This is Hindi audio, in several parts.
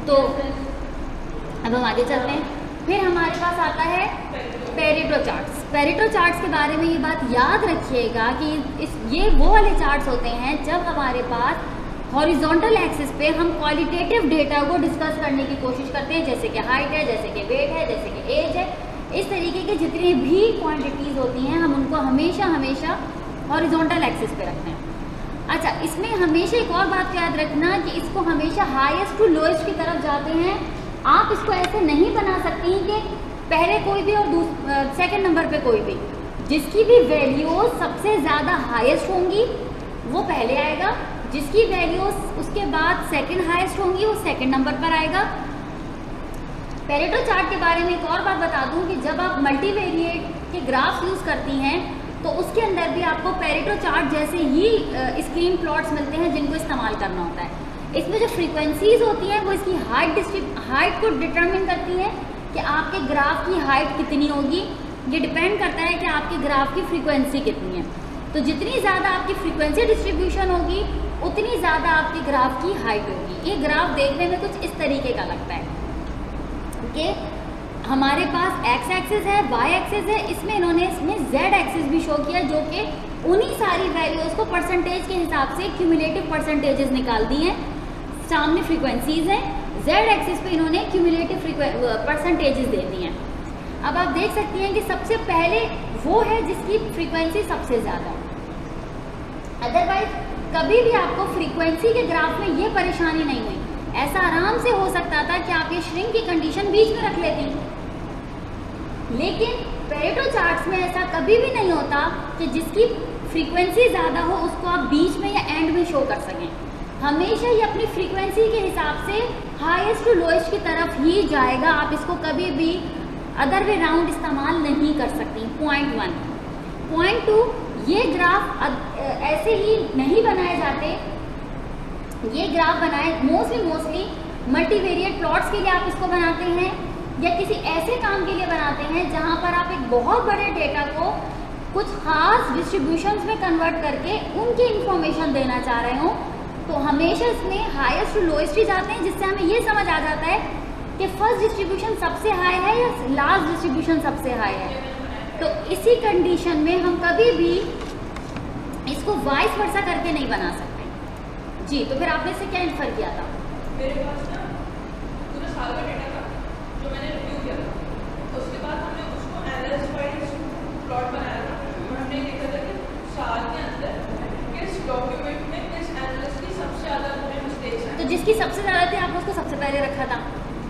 तो अब हम आगे चलते हैं। फिर हमारे पास आता है पेरेटो चार्ट्स। पेरेटो चार्ट्स के बारे में ये बात याद रखिएगा कि ये वो वाले चार्ट्स होते हैं जब हमारे पास हॉरिजॉन्टल एक्सिस पे हम क्वालिटेटिव डेटा को डिस्कस करने की कोशिश करते हैं, जैसे कि हाइट है, जैसे कि वेट है, जैसे कि एज है। इस तरीके के जितनी भी क्वांटिटीज़ होती हैं हम उनको हमेशा हॉरिजॉन्टल एक्सिस पे रखते हैं। अच्छा, इसमें हमेशा एक और बात याद रखना कि इसको हमेशा हाईएस्ट टू लोएस्ट की तरफ जाते हैं। आप इसको ऐसे नहीं बना सकती कि पहले कोई भी और सेकंड नंबर पे कोई भी। जिसकी भी वैल्यूज सबसे ज़्यादा हाईएस्ट होंगी वो पहले आएगा, जिसकी वैल्यूज उसके बाद सेकंड हाईएस्ट होंगी वो सेकंड नंबर पर आएगा। पेरेटो चार्ट के बारे में एक और बात बता दूं कि जब आप मल्टीवेरिएट के ग्राफ्स यूज़ करती हैं तो उसके अंदर भी आपको पेरेटो चार्ट जैसे ही स्क्रीन प्लॉट्स मिलते हैं जिनको इस्तेमाल करना होता है। इसमें जो फ्रीक्वेंसीज होती हैं वो इसकी हाइट को डिटरमिन करती हैं कि आपके ग्राफ की हाइट कितनी होगी। ये डिपेंड करता है कि आपके ग्राफ की फ्रीक्वेंसी कितनी है। तो जितनी ज़्यादा आपकी फ्रीक्वेंसी डिस्ट्रीब्यूशन होगी उतनी ज़्यादा आपके ग्राफ की हाइट होगी। ये ग्राफ देखने में कुछ इस तरीके का लगता है कि हमारे पास एक्स एक्सिस है, वाई एक्सिस है, इसमें जेड एक्सिस भी शो किया जो कि उन्हीं सारी वैल्यूज़ को परसेंटेज के हिसाब से क्यूमुलेटिव परसेंटेजेस निकाल दी हैं। सामने फ्रीक्वेंसीज हैं, जेड एक्सिस पे इन्होंने क्यूमुलेटिव परसेंटेजेस दे दी हैं। अब आप देख सकती हैं कि सबसे पहले वो है जिसकी फ्रीक्वेंसी सबसे ज़्यादा। अदरवाइज कभी भी आपको फ्रीक्वेंसी के ग्राफ में ये परेशानी नहीं हुई। ऐसा आराम से हो सकता था कि आप ये श्रिंक की कंडीशन बीच में रख लेती, लेकिन पेरेटो चार्ट्स में ऐसा कभी भी नहीं होता कि जिसकी फ्रीक्वेंसी ज़्यादा हो उसको आप बीच में या एंड में शो कर सकें। हमेशा ये अपनी फ्रीक्वेंसी के हिसाब से हाईएस्ट टू लोएस्ट की तरफ ही जाएगा। आप इसको कभी भी अदर वे राउंड इस्तेमाल नहीं कर सकती। पॉइंट 1। पॉइंट 2, ये ग्राफ ऐसे ही नहीं बनाए जाते। ये ग्राफ बनाए मोस्टली मल्टीवेरिएट प्लॉट्स के लिए आप इसको बनाते हैं या किसी ऐसे काम के लिए बनाते हैं जहां पर आप एक बहुत बड़े डेटा को कुछ खास डिस्ट्रीब्यूशंस में कन्वर्ट करके उनकी इंफॉर्मेशन देना चाह रहे हो। तो हमेशा इसमें हाईएस्ट टू लोएस्ट ही जाते हैं, जिससे हमें ये समझ आ जाता है कि फर्स्ट डिस्ट्रीब्यूशन सबसे हाई है या लास्ट डिस्ट्रीब्यूशन सबसे हाई है। तो इसी कंडीशन में हम कभी भी इसको वाइस वर्सा करके नहीं बना सकते। जी, तो फिर आपने इससे क्या इन्फर किया था? मेरे पास ना पूरे साल का डेटा था जो मैंने रिव्यू किया था, तो उसके बाद हमने उसको एनालिसिस वाइज प्लॉट बनाया था और हमने देखा था कि साल के अंदर किस डॉक्यूमेंट में किस एनालिस्ट की सबसे ज़्यादा मिस्टेक्स हैं। तो जिसकी सबसे ज़्यादा थी आपने उसको सबसे पहले रखा था,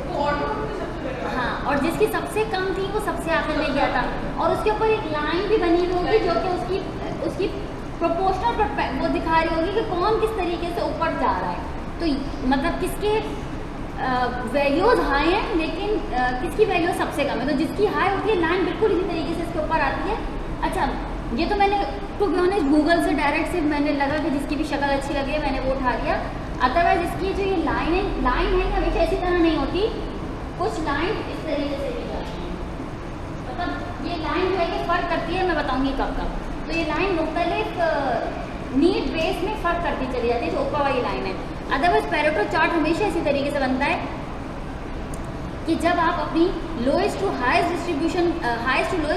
वो ऑटोमेटिकली सबसे पहले। हाँ, और जिसकी सबसे कम थी वो सबसे आखिर में गया था। और उसके ऊपर एक लाइन भी बनी हुई होगी जो कि उसकी प्रोपोर्शनल वो दिखा रही होगी कि कौन किस तरीके से ऊपर जा रहा है। तो मतलब किसके वैल्यूज हाई हैं लेकिन किसकी वैल्यू सबसे कम है। तो जिसकी हाई होती है लाइन बिल्कुल इसी तरीके से इसके ऊपर आती है। अच्छा, ये तो मैंने टू बी ऑनेस्ट गूगल से डायरेक्ट से मैंने लगा कि जिसकी भी शक्ल अच्छी लगी है मैंने वो उठा लिया। अदरवाइज इसकी जो ये लाइन है हमेशा इसी तरह नहीं होती, कुछ लाइन इस तरीके से भी जाती हैं। मतलब ये लाइन जो है कि फ़र्क करती है, मैं बताऊँगी कब कब। तो ये लाइन मुख्तलिफ नीड बेस में फ़र्क करती चली जाती है जो ऊपर वाली लाइन है। अदरवाइज पेरेटो चार्ट हमेशा इसी तरीके से बनता है कि जब आप अपनी लोएस्ट टू लोएस्ट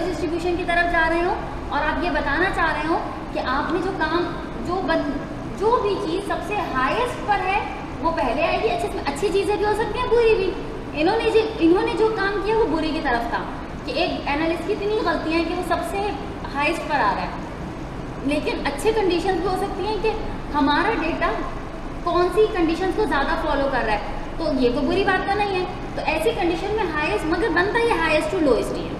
डिस्ट्रीब्यूशन की तरफ जा रहे हो और आप ये बताना चाह रहे हो कि आपने जो काम जो भी चीज़ सबसे हाईएस्ट पर है वो पहले आएगी। इसमें अच्छी चीज़ें भी हो सकती हैं, बुरी भी। इन्होंने जो काम किया वो बुरी की तरफ था कि एक एनालिस्ट की इतनी गलतियाँ हैं कि वो सबसे हाईएस्ट पर आ रहा है। लेकिन अच्छे कंडीशंस भी हो सकती हैं कि हमारा डेटा कौन सी कंडीशंस को ज़्यादा फॉलो कर रहा है, तो ये कोई बुरी बात तो नहीं है। तो ऐसी कंडीशन में हाईएस्ट मगर बनता ही हाईएस्ट टू लोएस्ट ही है।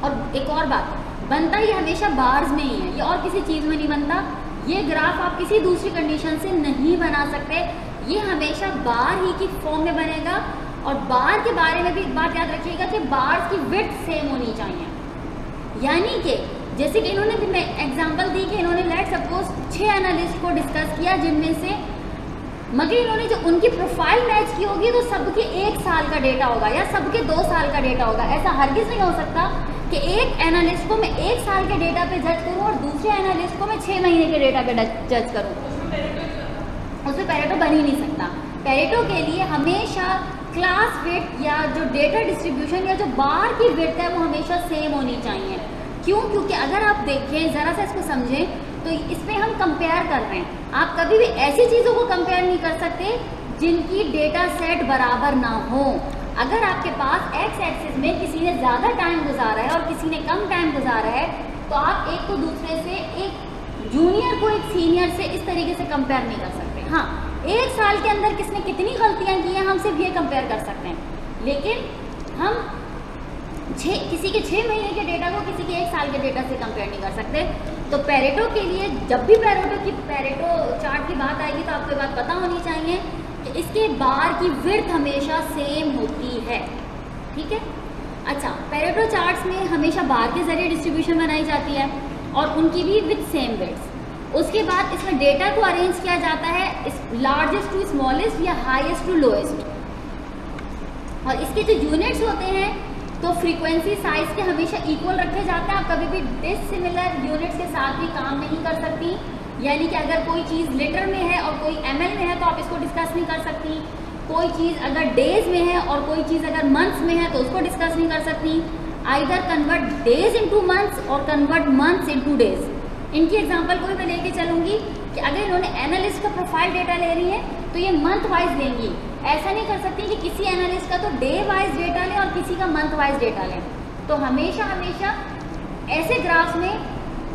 और एक और बात, बनता ही हमेशा बार्स में ही है, ये और किसी चीज़ में नहीं बनता। ये ग्राफ आप किसी दूसरी कंडीशन से नहीं बना सकते, ये हमेशा बार ही की फॉर्म में बनेगा। और बार के बारे में भी एक बात याद रखिएगा कि बार्स की विड्थ सेम होनी चाहिए। यानी कि जैसे कि इन्होंने भी मैं एग्जांपल दी कि इन्होंने लेट सपोज 6 एनालिस्ट को डिस्कस किया जिनमें से मगर इन्होंने जो उनकी प्रोफाइल मैच की होगी तो सबके 1 साल का डेटा होगा या सबके 2 साल का डेटा होगा। ऐसा हरगिज़ नहीं हो सकता कि एक एनालिस्ट को मैं 1 साल के डेटा पे जज करूं और दूसरे एनालिस्ट को मैं 6 महीने के डेटा पे जज करूं। उसमें पेरेटो बन ही नहीं सकता। पेरेटो के लिए हमेशा क्लास विड्थ या जो डेटा डिस्ट्रीब्यूशन या जो बार की विड्थ है वो हमेशा सेम होनी चाहिए। क्यों? क्योंकि अगर आप देखें, ज़रा सा इसको समझें, तो इसमें हम कंपेयर कर रहे हैं। आप कभी भी ऐसी चीज़ों को कंपेयर नहीं कर सकते जिनकी डेटा सेट बराबर ना हो। अगर आपके पास एक्स एक्सिस में किसी ने ज़्यादा टाइम गुजारा है और किसी ने कम टाइम गुजारा है, तो आप एक को दूसरे से, एक जूनियर को एक सीनियर से इस तरीके से कंपेयर नहीं कर सकते। हाँ, एक साल के अंदर किसने कितनी गलतियां की हैं हम सिर्फ ये कंपेयर कर सकते हैं, लेकिन हम किसी के 6 महीने के डेटा को किसी के 1 साल के डेटा से कंपेयर नहीं कर सकते। तो पेरेटो के लिए जब भी पेरेटो चार्ट की बात आएगी तो आपको ये बात पता होनी चाहिए कि इसके बार की विड्थ हमेशा सेम होती है। ठीक है। अच्छा, पेरेटो चार्ट्स में हमेशा बार के जरिए डिस्ट्रीब्यूशन बनाई जाती है और उनकी भी विथ सेम विड्थ। उसके बाद इसमें डेटा को अरेंज किया जाता है लार्जेस्ट टू स्मॉलेस्ट या हाईएस्ट टू लोएस्ट। और इसके जो यूनिट्स होते हैं तो फ्रीक्वेंसी साइज के हमेशा इक्वल रखे जाते हैं। आप कभी भी डिसिमिलर यूनिट्स के साथ भी काम नहीं कर सकती। यानी कि अगर कोई चीज़ लीटर में है और कोई ml में है तो आप इसको डिस्कस नहीं कर सकती। कोई चीज़ अगर डेज में है और कोई चीज़ अगर मंथ्स में है तो उसको डिस्कस नहीं कर सकती। Either convert days into months और कन्वर्ट मंथ्स इनटू डेज। इनकी एग्जांपल कोई मैं लेके चलूँगी कि अगर इन्होंने एनालिस्ट का प्रोफाइल डेटा ले रही है तो ये मंथ वाइज लेंगी। ऐसा नहीं कर सकती कि किसी एनालिस्ट का तो डे वाइज डेटा लें और किसी का मंथ वाइज डेटा लें। तो हमेशा ऐसे ग्राफ्स में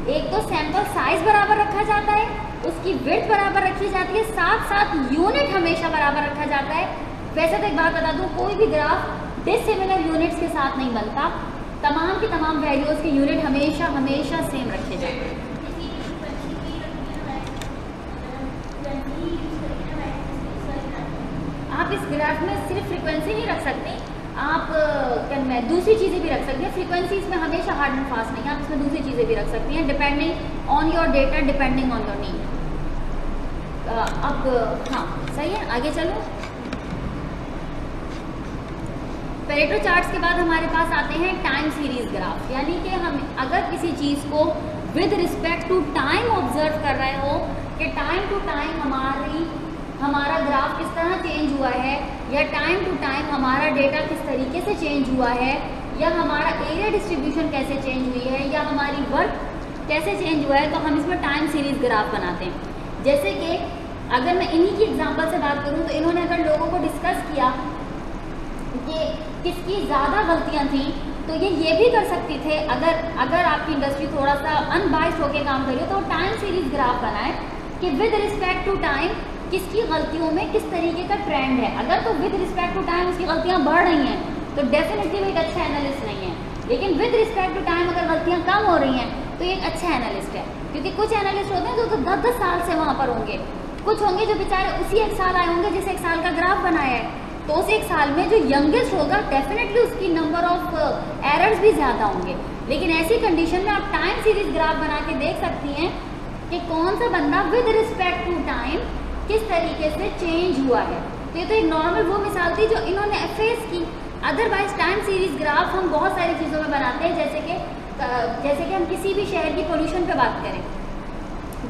एक तो सैंपल साइज बराबर रखा जाता है, उसकी विड्थ बराबर रखी जाती है, साथ साथ यूनिट हमेशा बराबर रखा जाता है। वैसे तो एक बात बता दूँ, कोई भी ग्राफ डिसिमिलर यूनिट्स के साथ नहीं बनता। तमाम की तमाम वैल्यूज़ के यूनिट हमेशा सेम रखे जाते हैं। आप इस ग्राफ में सिर्फ फ्रीक्वेंसी नहीं रख सकते, आप दूसरी चीज़ें भी रख सकते हैं। फ्रीक्वेंसी इसमें हमेशा हार्ड एंड फास्ट नहीं है, आप इसमें दूसरी चीज़ें भी रख सकती हैं depending on your data, depending on your need. अब हाँ सही है, आगे चलो। पेरेटो चार्ट्स के बाद हमारे पास आते हैं टाइम सीरीज ग्राफ। यानी कि हम अगर किसी चीज़ को with respect to time observe कर रहे हो कि टाइम टू टाइम हमारा ग्राफ किस तरह चेंज हुआ है, या टाइम टू टाइम हमारा डेटा किस तरीके से चेंज हुआ है, या हमारा एरिया डिस्ट्रीब्यूशन कैसे चेंज हुई है, या हमारी वर्क कैसे चेंज हुआ है, तो हम इसमें टाइम सीरीज ग्राफ बनाते हैं। जैसे कि अगर मैं इन्हीं की एग्जांपल से बात करूं तो इन्होंने अगर लोगों को डिस्कस किया कि किसकी ज़्यादा गलतियां थी, तो ये भी कर सकते थे अगर आपकी इंडस्ट्री थोड़ा सा अनबाइस्ड होकर काम करी तो टाइम सीरीज ग्राफ बनाए कि विद रिस्पेक्ट टू टाइम किसकी गलतियों में किस तरीके का ट्रेंड है। अगर तो विद रिस्पेक्ट टू टाइम उसकी गलतियां बढ़ रही हैं तो डेफिनेटली वो एक अच्छा एनालिस्ट नहीं है। लेकिन विद रिस्पेक्ट टू टाइम अगर गलतियां कम हो रही हैं तो ये एक अच्छा एनालिस्ट है। क्योंकि कुछ एनालिस्ट होते हैं जो तो 10-10 साल से वहाँ पर होंगे, कुछ होंगे जो बेचारे उसी 1 साल आए होंगे जिस 1 साल का ग्राफ बनाया है, तो उस 1 साल में जो यंगेस्ट होगा डेफिनेटली उसकी नंबर ऑफ एरर्स भी ज़्यादा होंगे। लेकिन ऐसी कंडीशन में आप टाइम सीरीज ग्राफ बना के देख सकती हैं कि कौन सा बंदा विद रिस्पेक्ट टू टाइम किस तरीके से चेंज हुआ है। तो ये तो एक नॉर्मल वो मिसाल थी जो इन्होंने फेस की। अदरवाइज टाइम सीरीज ग्राफ हम बहुत सारी चीज़ों में बनाते हैं, जैसे कि हम किसी भी शहर की पोल्यूशन पे बात करें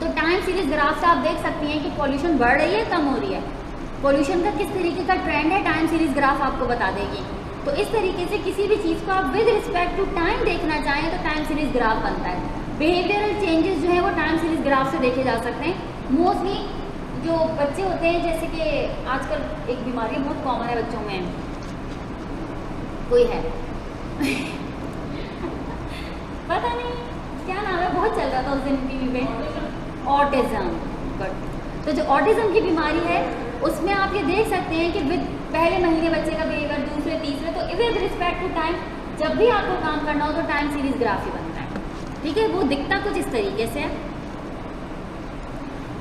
तो टाइम सीरीज ग्राफ से आप देख सकती हैं कि पोल्यूशन बढ़ रही है कम हो रही है, पोल्यूशन का किस तरीके का ट्रेंड है, टाइम सीरीज ग्राफ आपको बता देगी। तो इस तरीके से किसी भी चीज़ को आप विद रिस्पेक्ट टू टाइम देखना चाहें तो टाइम सीरीज ग्राफ बनता है। बिहेवियरल चेंजेस जो है वो टाइम सीरीज ग्राफ से देखे जा सकते हैं। मोस्टली जो बच्चे होते हैं, जैसे कि आजकल एक बीमारी बहुत कॉमन है बच्चों में, कोई है पता नहीं क्या नाम है, बहुत चल रहा था उस दिन टीवी पे, ऑटिज्म। गुड। तो जो ऑटिज्म की बीमारी है उसमें आप ये देख सकते हैं कि विद पहले महीने बच्चे का बिहेवियर, दूसरे तीसरे, तो विद रिस्पेक्ट टू टाइम जब भी आपको काम करना हो तो टाइम सीरीज ग्राफ ही बनता है। ठीक है, वो दिखता कुछ इस तरीके से है।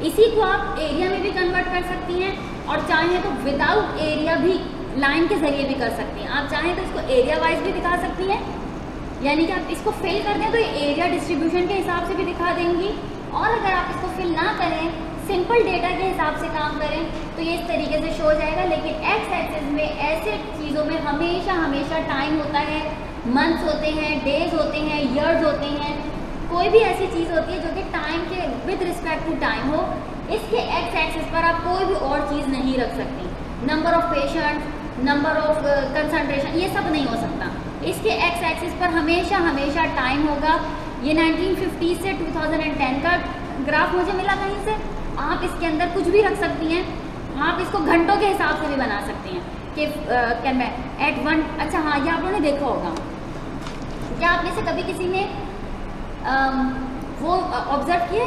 इसी को आप एरिया में भी कन्वर्ट कर सकती हैं और चाहें तो विदाउट एरिया भी लाइन के जरिए भी कर सकती हैं। आप चाहें तो इसको एरिया वाइज भी दिखा सकती हैं, यानी कि आप इसको फिल कर दें तो ये एरिया डिस्ट्रीब्यूशन के हिसाब से भी दिखा देंगी। और अगर आप इसको फिल ना करें, सिंपल डेटा के हिसाब से काम करें तो ये इस तरीके से शो हो जाएगा। लेकिन एक्स एक्सिस में ऐसे चीज़ों में हमेशा टाइम होता है, मंथ्स होते हैं, डेज होते हैं, ईयर्स होते हैं, कोई भी ऐसी चीज़ होती है जो कि टाइम के विद रिस्पेक्ट टू टाइम हो। इसके एक्स एक्सिस पर आप कोई भी और चीज़ नहीं रख सकती। Number of patient, number of concentration, ये सब नहीं हो सकता। इसके एक्स एक्सिस पर हमेशा हमेशा टाइम होगा। ये 1950 से 2010 का ग्राफ मुझे मिला कहीं से। आप इसके अंदर कुछ भी रख सकती हैं, आप इसको घंटों के हिसाब से भी बना सकती हैं कि कैन मैं एट वन। अच्छा हाँ, ये आप लोगों ने देखा होगा, क्या आप में से कभी किसी ने वो ऑब्जर्व किया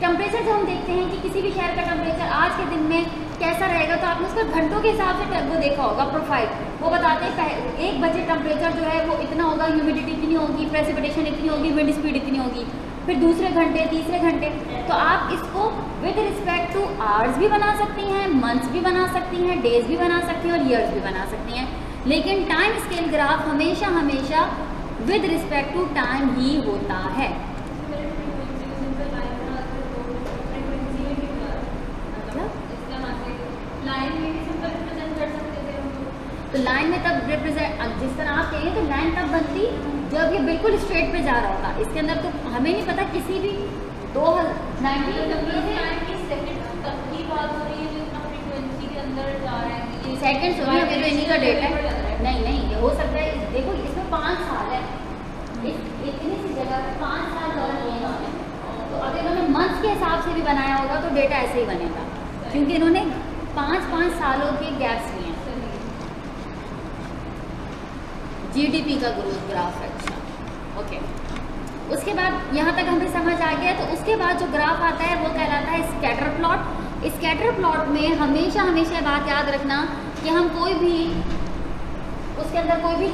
टेम्परेचर जो हम देखते हैं कि किसी भी शहर का टेम्परेचर आज के दिन में कैसा रहेगा, तो आपने उसका घंटों के हिसाब से वो देखा होगा प्रोफाइल। वो बताते हैं 1 बजे टेम्परेचर जो है वो इतना होगा, ह्यूमिडिटी इतनी होगी, प्रेसिपिटेशन इतनी होगी, विंड स्पीड इतनी होगी, फिर दूसरे घंटे, तीसरे घंटे। तो आप इसको विद रिस्पेक्ट टू आवर्स भी बना सकती हैं, मंथ्स भी बना सकती हैं, डेज भी बना सकती हैं और ईयर्स भी बना सकती हैं। लेकिन टाइम स्केल ग्राफ हमेशा हमेशा विद रिस्पेक्ट टू टाइम ही होता है। तो लाइन में तब रिप्रेजेंट, जिस तरह आप कहिए तो लाइन तब बनती जब ये बिल्कुल स्ट्रेट पे जा रहा होता। इसके अंदर तो हमें नहीं पता किसी भी 1950 सेकेंड्स हो रही है, अभी तो इन्हीं का डेटा है। नहीं, ये हो सकता है, देखो इसमें 5 साल है, इतनी सी जगह पे 5 साल दौर लिए इन्होंने। तो अगर इन्होंने मंथ के हिसाब से भी बनाया होगा तो डेटा ऐसे ही बनेगा, क्योंकि इन्होंने 5-5 सालों के गैप्स लिए हैं। जीडीपी का ग्रोथ ग्राफ है। अच्छा, ओके। उसके बाद यहाँ तक हमें समझ आ गया। तो उसके बाद जो ग्राफ आता है वो कहलाता है स्कैटर प्लॉट। स्कैटर प्लॉट में हमेशा हमेशा बात याद रखना कि हम कोई भी उसके अंदर कोई भी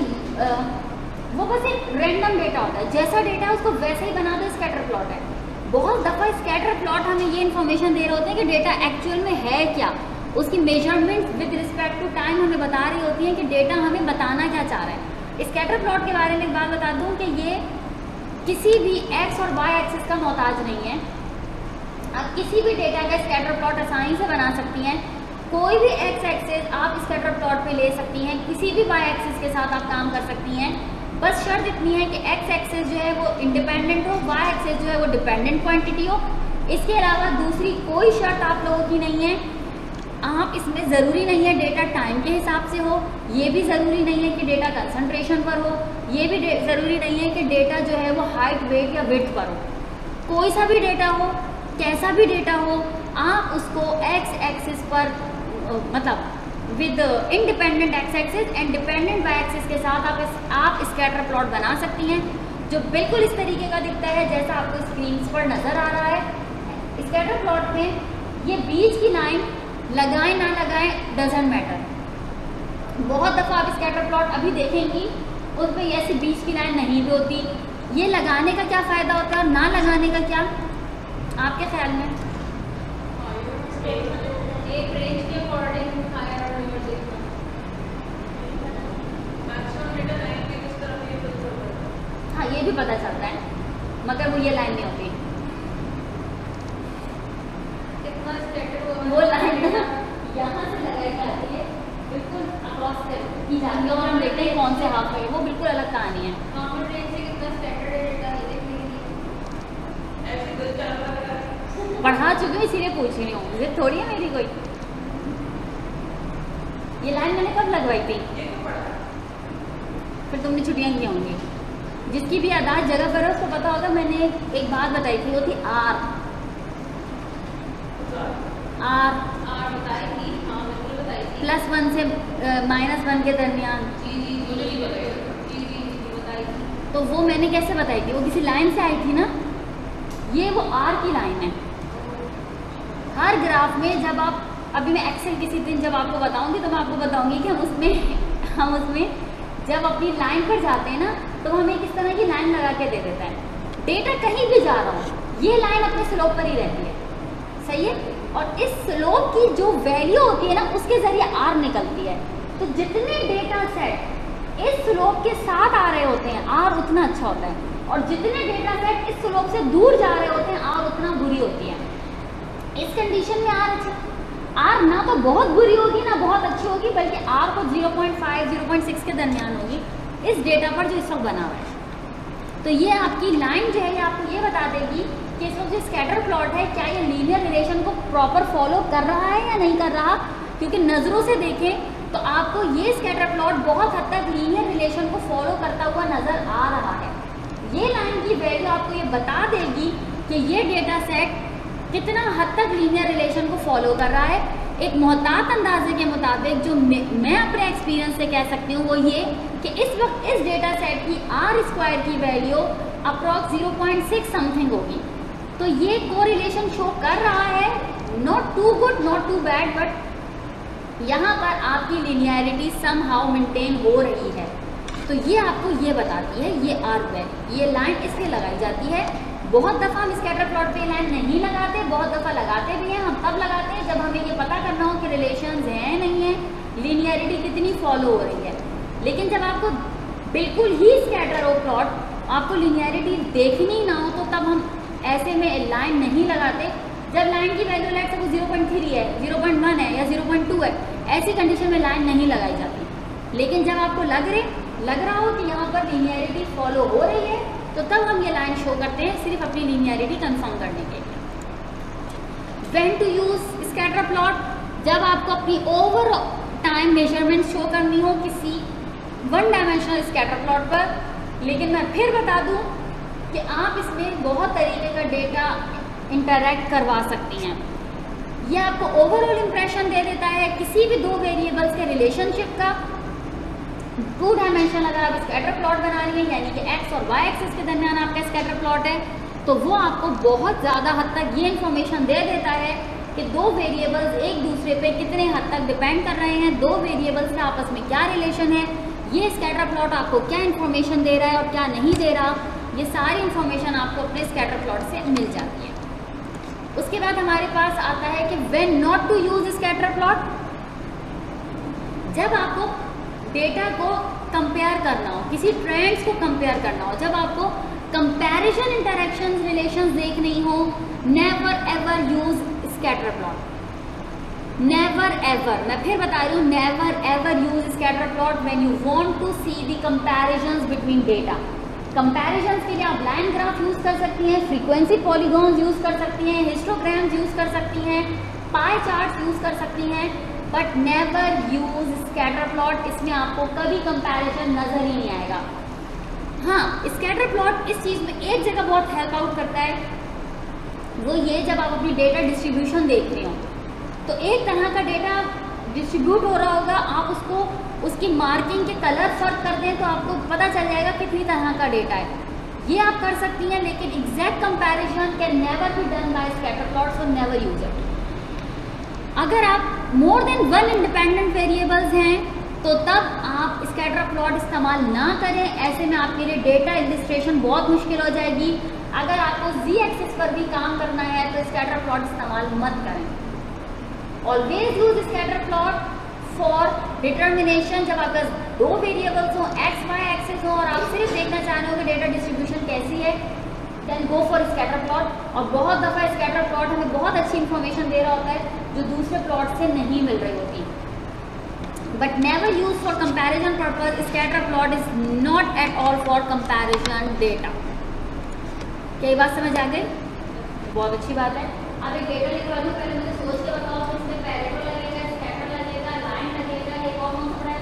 वो बस एक रैंडम डेटा होता है, जैसा डेटा है उसको वैसे ही बना दो, स्कैटर प्लॉट है। बहुत दफ़ा स्कैटर प्लॉट हमें ये इन्फॉर्मेशन दे रहे होते हैं कि डेटा एक्चुअल में है क्या, उसकी measurement with respect to time हमें बता रही होती है कि डेटा हमें बताना क्या चाह रहा है। स्कैटर प्लॉट के बारे में एक बात बता दूं कि ये किसी भी एक्स और वाई एक्सिस का मोहताज नहीं है। आप किसी भी डेटा का स्कैटर प्लॉट आसानी से बना सकती हैं। कोई भी एक्स एक्सिस आप स्कैटर प्लॉट पे ले सकती हैं, किसी भी वाई एक्सिस के साथ आप काम कर सकती हैं। बस शर्त इतनी है कि एक्स एक्सिस जो है वो इंडिपेंडेंट हो, वाई एक्सिस जो है वो डिपेंडेंट क्वांटिटी हो। इसके अलावा दूसरी कोई शर्त आप लोगों की नहीं है। आप इसमें ज़रूरी नहीं है डेटा टाइम के हिसाब से हो, ये भी ज़रूरी नहीं है कि डेटा कंसंट्रेशन पर हो, ये भी ज़रूरी नहीं है कि डेटा जो है वो हाइट, वेट या विड्थ पर हो। कोई सा भी डेटा हो, कैसा भी डेटा हो, आप उसको एक्स एक्सिस पर मतलब with independent X axis and dependent Y axis के साथ आप स्कैटर प्लॉट बना सकती हैं, जो बिल्कुल इस तरीके का दिखता है जैसा आपको स्क्रीन पर नज़र आ रहा है। स्कैटर प्लॉट में ये बीच की लाइन लगाएं ना लगाएं डजंट मैटर। बहुत दफ़ा आप स्कैटर प्लॉट अभी देखेंगी उस पर ऐसी बीच की लाइन नहीं भी होती। ये लगाने का क्या फ़ायदा होता है और ना लगाने का क्या, आपके ख्याल में? एक रेंज के अकॉर्डिंग हायर और लोअर देखना, मैक्सिमम डेटा लाइन के किस तरफ ये पता चलता है। हाँ, ये भी पता चलता है, मगर वो ये लाइन नहीं होती। कितना स्कैटर वो लाइन यहाँ से लगाई जाती है, बिल्कुल अक्रॉस की जाती है और हम देखते हैं कौन से हाफ में, वो बिल्कुल अलग कहानी है। नॉर्मल रेंज से कितना स्कैटर डेटा है देखने के लिए ऐसे 2-4 बार पढ़ा चुकी हूँ इसीलिए पूछ रही हूँ, ये थोड़ी है मेरी कोई। ये लाइन मैंने कब लगवाई थी? ये तो पढ़ा, फिर तुमने छुट्टियाँ की होंगी। जिसकी भी आदाज जगह पर है उसको पता होगा। मैंने एक बात बताई थी, वो थी आर बताई थी। हाँ बिल्कुल बताई थी। +1 से -1 के दरमियान। जी बताई थी। तो वो मैंने कैसे बताई थी? वो किसी लाइन से आई थी ना, ये वो आर की लाइन है। हर ग्राफ में जब आप, अभी मैं एक्सेल किसी दिन जब आपको बताऊंगी तो मैं आपको बताऊंगी कि हम उसमें जब अपनी लाइन पर जाते हैं ना तो हमें किस तरह की लाइन लगा के दे देता है। डेटा कहीं भी जा रहा हो, ये लाइन अपने स्लोप पर ही रहती है, सही है। और इस स्लोप की जो वैल्यू होती है ना उसके जरिए आर निकलती है। तो जितने डेटा सेट इस स्लोप के साथ आ रहे होते हैं आर उतना अच्छा होता है, और जितने डेटा सेट इस स्लोप से दूर जा रहे होते हैं आर उतना बुरी होती है। इस कंडीशन में आर ना तो बहुत बुरी होगी ना बहुत अच्छी होगी, बल्कि आर को 0.5-0.6 के दरमियान होगी इस डेटा पर जो इस वक्त बना हुआ है। तो ये आपकी लाइन जो है ये आपको ये बता देगी कि इस वक्त जो स्कैटर प्लॉट है क्या ये लीनियर रिलेशन को प्रॉपर फॉलो कर रहा है या नहीं कर रहा, क्योंकि नज़रों से देखें तो आपको ये स्कैटर प्लॉट बहुत हद तक लीनियर रिलेशन को फॉलो करता हुआ नज़र आ रहा है। ये लाइन की वैल्यू आपको ये बता देगी कि ये डेटा सेट कितना हद तक लीनियर रिलेशन को फॉलो कर रहा है। एक मोहतात अंदाजे के मुताबिक जो मैं अपने एक्सपीरियंस से कह सकती हूँ वो ये कि इस वक्त इस डेटा सेट की R² की वैल्यू अप्रॉक्स 0.6 समथिंग होगी। तो ये कोरिलेशन शो कर रहा है, not too good not too bad, but यहाँ पर आपकी लिनियरिटी समहाउ मेंटेन हो रही है। तो ये आपको ये बताती है, ये R², ये लाइन इसलिए लगाई जाती है। बहुत दफ़ा हम स्कैटर प्लॉट पे लाइन नहीं लगाते, बहुत दफ़ा लगाते भी हैं। हम तब लगाते हैं जब हमें ये पता करना हो कि रिलेशंस हैं नहीं है, लिनियरिटी कितनी फॉलो हो रही है। लेकिन जब आपको बिल्कुल ही स्कैटर हो प्लॉट, आपको लिनियरिटी देखनी ना हो, तो तब हम ऐसे में लाइन नहीं लगाते। जब लाइन की वैल्यू लाइक सपोज 0.3 है, 0.1 है या 0.2 है, ऐसी कंडीशन में लाइन नहीं लगाई जाती। लेकिन जब आपको लग रहा हो कि यहाँ पर लिनियरिटी फॉलो हो रही है, तो तब हम ये लाइन शो करते हैं सिर्फ अपनी लिनियरिटी कंफर्म करने के लिए। When to use scatter plot, जब आपको अपनी ओवर टाइम मेजरमेंट शो करनी हो किसी वन डायमेंशनल स्कैटर प्लॉट पर। लेकिन मैं फिर बता दूं कि आप इसमें बहुत तरीके का डेटा इंटरैक्ट करवा सकती हैं। ये आपको ओवरऑल इंप्रेशन दे देता है किसी भी दो वेरिएबल्स के रिलेशनशिप का। 2 डायमेंशनल अगर आप स्कैटर प्लॉट बना रही हैं, यानी कि एक्स और वाई एक्सिस के दरमियान आपका स्कैटर प्लॉट है, तो वो आपको बहुत ज़्यादा हद तक ये इन्फॉर्मेशन दे देता है कि दो वेरिएबल्स एक दूसरे पे कितने हद तक डिपेंड कर रहे हैं, दो वेरिएबल्स का आपस में क्या रिलेशन है, ये स्कैटर प्लॉट आपको क्या इन्फॉर्मेशन दे रहा है और क्या नहीं दे रहा। ये सारी इन्फॉर्मेशन आपको अपने स्कैटर प्लॉट से मिल जाती है। उसके बाद हमारे पास आता है कि when not to use scatter plot, जब आपको डेटा को कंपेयर करना हो, किसी ट्रेंड्स को कंपेयर करना हो, जब आपको कंपैरिजन इंटरेक्शंस रिलेशंस देखनी हो, never ever use scatter plot. Never ever, मैं फिर बता रही हूँ, never ever use scatter plot when you want to see the comparisons between data. Comparisons के लिए आप लाइन ग्राफ यूज कर सकती हैं, फ्रीक्वेंसी पॉलीगॉन्स यूज कर सकती हैं, हिस्टोग्राम्स यूज कर सकती हैं, पाई चार्ट्स यूज कर सकती हैं, but never use scatter plot. इसमें आपको कभी कंपैरिजन नजर ही नहीं आएगा। हाँ, स्कैटर प्लॉट इस चीज़ में एक जगह बहुत हेल्प आउट करता है, वो ये जब आप अपनी डेटा डिस्ट्रीब्यूशन देख रहे हो, तो एक तरह का डेटा डिस्ट्रीब्यूट हो रहा होगा, आप उसको उसकी मार्किंग के कलर फर्क कर दें तो आपको पता चल जाएगा कितनी तरह का डेटा है। ये आप कर सकती हैं, लेकिन exact comparison can never be done by scatter plot, so never use it. अगर आप more than one independent variables हैं तो तब आप स्कैटर प्लॉट इस्तेमाल ना करें। ऐसे में आपके लिए डेटा इलस्ट्रेशन बहुत मुश्किल हो जाएगी। अगर आपको जी एक्सिस पर भी काम करना है तो स्कैटर प्लॉट इस्तेमाल मत करें। Always use scatter plot for determination. जब आपके पास दो वेरिएबल्स हो, एक्स वाई एक्सिस हो, और आप सिर्फ देखना चाह रहे हो कि डेटा डिस्ट्रीब्यूशन कैसी है, then go for scatter plot. और बहुत दफ़ा स्कैटर प्लॉट हमें बहुत अच्छी इन्फॉर्मेशन दे रहा होता है जो दूसरे प्लॉट से नहीं मिल रही होती। But never use for comparison purpose. Scatter plot is not at all for comparison data. क्या ये बात समझ आ गई? बहुत अच्छी बात है। अब एक डेटा लिखवा दूँ, पहले मुझे सोच के बताओ तो इसमें पैरेलल लगेगा, स्कैटर लगेगा, लाइन लगेगा, ये कौन कौन सा है?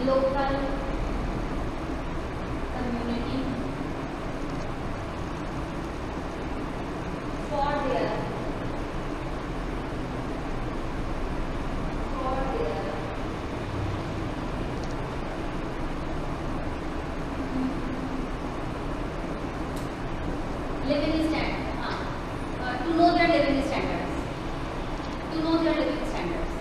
Local community for their living standards, to know their living standards, to know their living standards.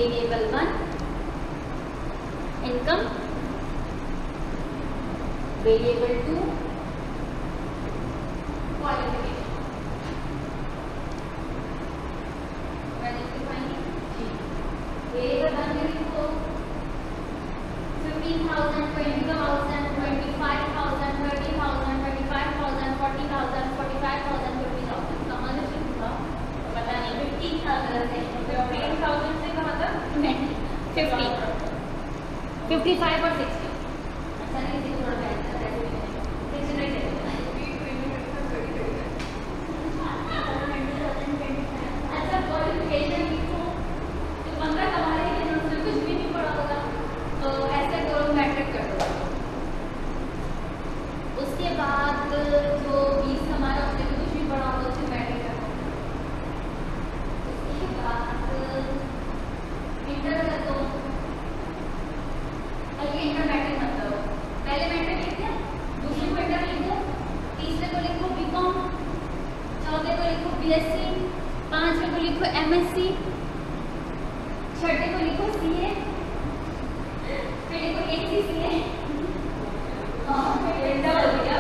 Variable 1 income, variable 2 qualification. Variable 1 में लिखो 15,000, 20,000, 25,000, 30,000, 35,000, 40,000, 45,000, 50,000। समझ लिखा पता नहीं 15,000 से 15,000 से कहाँ तक? 50, 55 और 60। अच्छा नहीं, 60 थोड़ा बेहतर है, 60 नहीं चलेगा। अच्छा क्वालिफिकेशन लिखो, तो 15 कमा रहे हैं, उन्होंने कुछ भी नहीं पढ़ा होगा, तो ऐसे करो, मैट्रिक कर दो। उसके बाद जो 20 हमारा उसने भी कुछ भी पढ़ा होगा, उससे मैट्रिक कर दो। उसके बाद इंटर कर दो। ये इंटर मैट्रिक मत करो, पहले मैट्रिक लिख दिया, दूसरे को इंटर लिख दो, तीसरे को लिखो बीकॉम, चौथे को लिखो बीएससी, पांचवे को लिखो एमएससी, छठे को लिखो सीए, फिर लिखो एसीसीए, इंटर हो गया।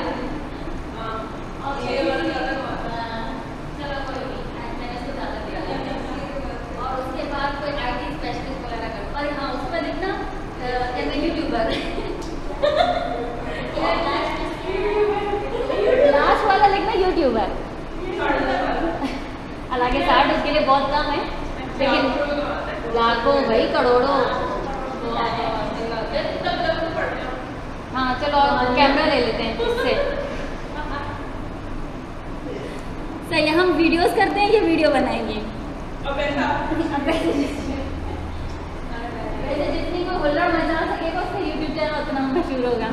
और ये वाला ज़्यादा कमाता है। चलो कोई नहीं, मैंने इसको ज़्यादा दिया। और उसके बाद कोई आईटी स्पेशलिस्ट वगैरह कर, और हाँ उसमें लिखना यूट्यूबर। लास्ट वाला लिखना यूट्यूबर। हालांकि 60 उसके लिए बहुत कम है, लेकिन लाखों भाई करोड़ों। हाँ चलो और कैमरा ले लेते हैं इससे। सही है, हम वीडियोस करते हैं, ये वीडियो बनाएंगे। वैसे जितनी को हुल्लड़ मचा सकेगा उसका यूट्यूब चैनल उतना मशहूर होगा।